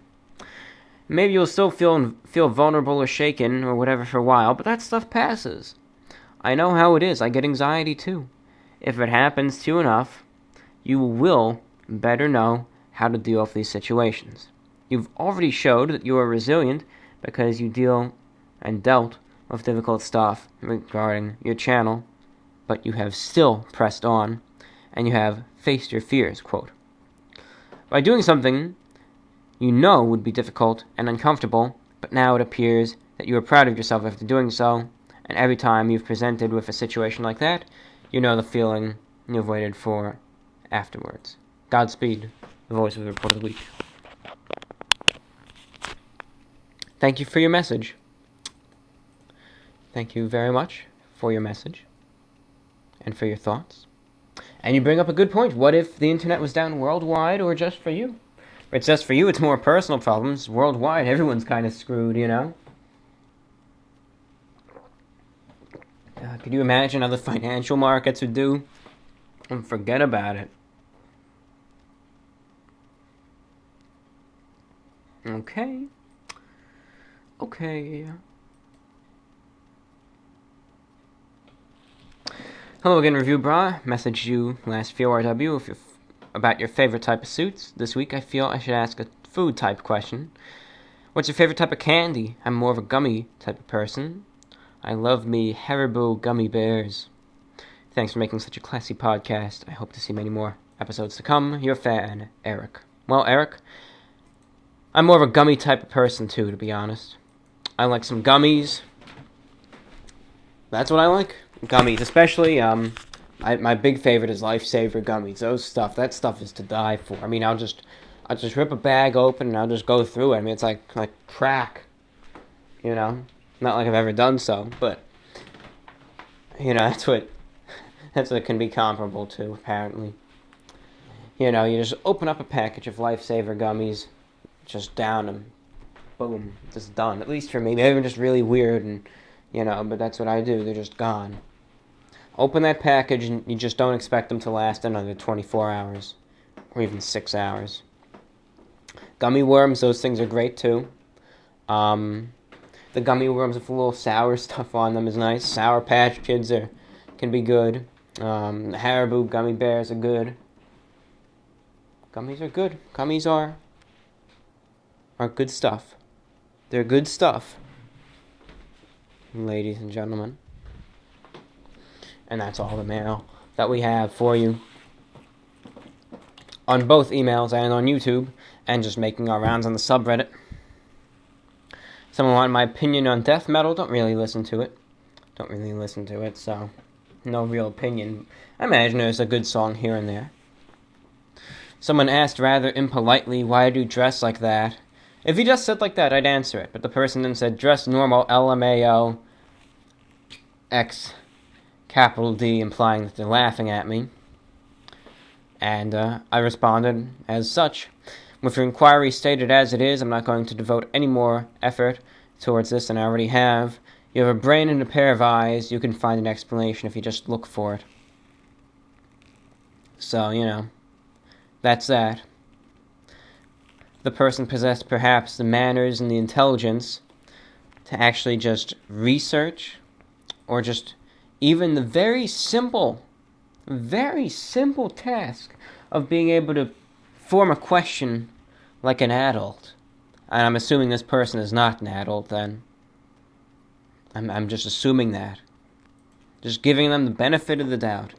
Maybe you'll still feel vulnerable or shaken or whatever for a while, but that stuff passes. I know how it is, I get anxiety too. If it happens to you enough, you will better know how to deal with these situations. You've already showed that you are resilient because you dealt with difficult stuff regarding your channel, but you have still pressed on, and you have faced your fears, quote. By doing something you know would be difficult and uncomfortable, but now it appears that you are proud of yourself after doing so, and every time you've presented with a situation like that, you know the feeling you've waited for afterwards. Godspeed, the voice of the report of the week. Thank you for your message. Thank you very much for your message and for your thoughts. And you bring up a good point. What if the internet was down worldwide or just for you? If it's just for you, it's more personal problems. Worldwide, everyone's kind of screwed, you know? Could you imagine how the financial markets would do? And forget about it. Okay. Hello again, Review Bra. Messaged you last VORW about your favorite type of suits. This week I feel I should ask a food type question. What's your favorite type of candy? I'm more of a gummy type of person. I love me Haribo gummy bears. Thanks for making such a classy podcast. I hope to see many more episodes to come. Your fan, Eric. Well, Eric, I'm more of a gummy type of person too, to be honest. I like some gummies. That's what I like. Gummies, especially, my big favorite is Lifesaver gummies. That stuff is to die for. I mean, I'll just rip a bag open and I'll just go through it. I mean, it's like crack, you know? Not like I've ever done so, but, you know, that's what it can be comparable to, apparently. You know, you just open up a package of Lifesaver gummies, just down them, boom, just done. At least for me. Maybe I'm just really weird and, you know, but that's what I do. They're just gone. Open that package and you just don't expect them to last another 24 hours or even 6 hours. Gummy worms, those things are great too. The gummy worms with a little sour stuff on them is nice. Sour Patch Kids can be good. Haribo gummy bears are good. Gummies are good. Gummies are good stuff. They're good stuff, ladies and gentlemen. And that's all the mail that we have for you on both emails and on YouTube, and just making our rounds on the subreddit. Someone wanted my opinion on death metal. Don't really listen to it, so no real opinion. I imagine there's a good song here and there. Someone asked rather impolitely, why do you dress like that? If he just said like that, I'd answer it. But the person then said, dress normal, LMAO, X, capital D, implying that they're laughing at me. And I responded as such. With your inquiry stated as it is, I'm not going to devote any more effort towards this than I already have. You have a brain and a pair of eyes. You can find an explanation if you just look for it. So, that's that. The person possessed perhaps the manners and the intelligence to actually just research, or just even the very simple task of being able to form a question like an adult. And I'm assuming this person is not an adult then. I'm just assuming that. Just giving them the benefit of the doubt.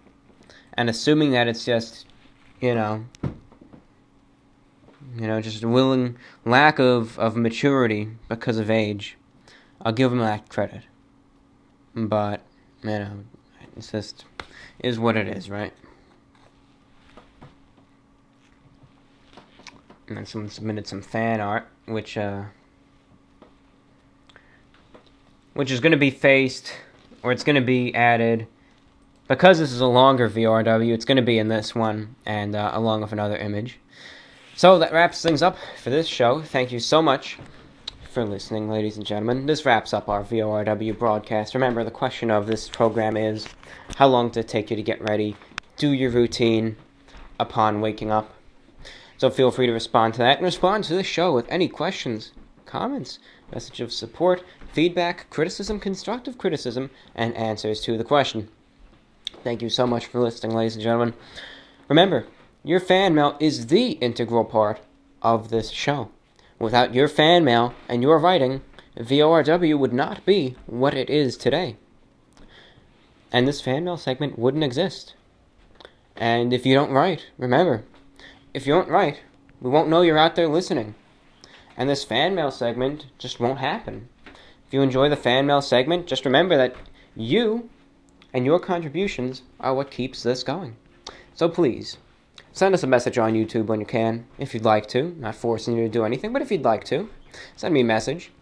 And assuming that it's just, just a willing lack of maturity because of age. I'll give them that credit. But, it's just is what it is, right? And then someone submitted some fan art, which is going to be faced, or it's going to be added, because this is a longer VORW, it's going to be in this one, and along with another image. So that wraps things up for this show. Thank you so much for listening, ladies and gentlemen. This wraps up our VORW broadcast. Remember, the question of this program is, how long does it take you to get ready, do your routine upon waking up? So feel free to respond to that, and respond to the show with any questions, comments, message of support, feedback, criticism, constructive criticism, and answers to the question. Thank you so much for listening, ladies and gentlemen. Remember, your fan mail is the integral part of this show. Without your fan mail and your writing, VORW would not be what it is today. And this fan mail segment wouldn't exist. And if you don't write, remember, if you don't write, we won't know you're out there listening. And this fan mail segment just won't happen. If you enjoy the fan mail segment, just remember that you and your contributions are what keeps this going. So please, send us a message on YouTube when you can, if you'd like to. Not forcing you to do anything, but if you'd like to, send me a message.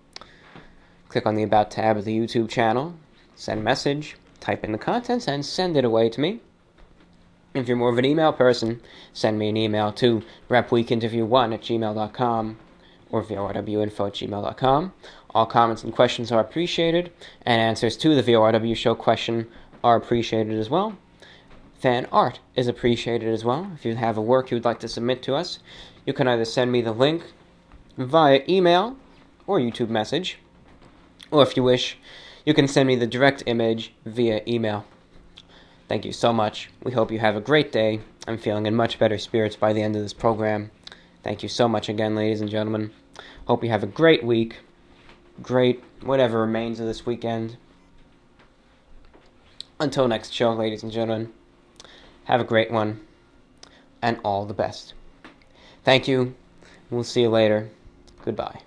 Click on the About tab of the YouTube channel, send a message, type in the contents, and send it away to me. If you're more of an email person, send me an email to repweekinterview1@gmail.com or vorwinfo@gmail.com. All comments and questions are appreciated, and answers to the VORW show question are appreciated as well. Fan art is appreciated as well. If you have a work you would like to submit to us, you can either send me the link via email or YouTube message, or if you wish, you can send me the direct image via email. Thank you so much. We hope you have a great day. I'm feeling in much better spirits by the end of this program. Thank you so much again, ladies and gentlemen. Hope you have a great week. Great whatever remains of this weekend. Until next show, ladies and gentlemen, have a great one, and all the best. Thank you. We'll see you later. Goodbye.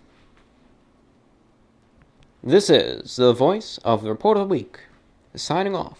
This is the voice of the Report of the Week, signing off.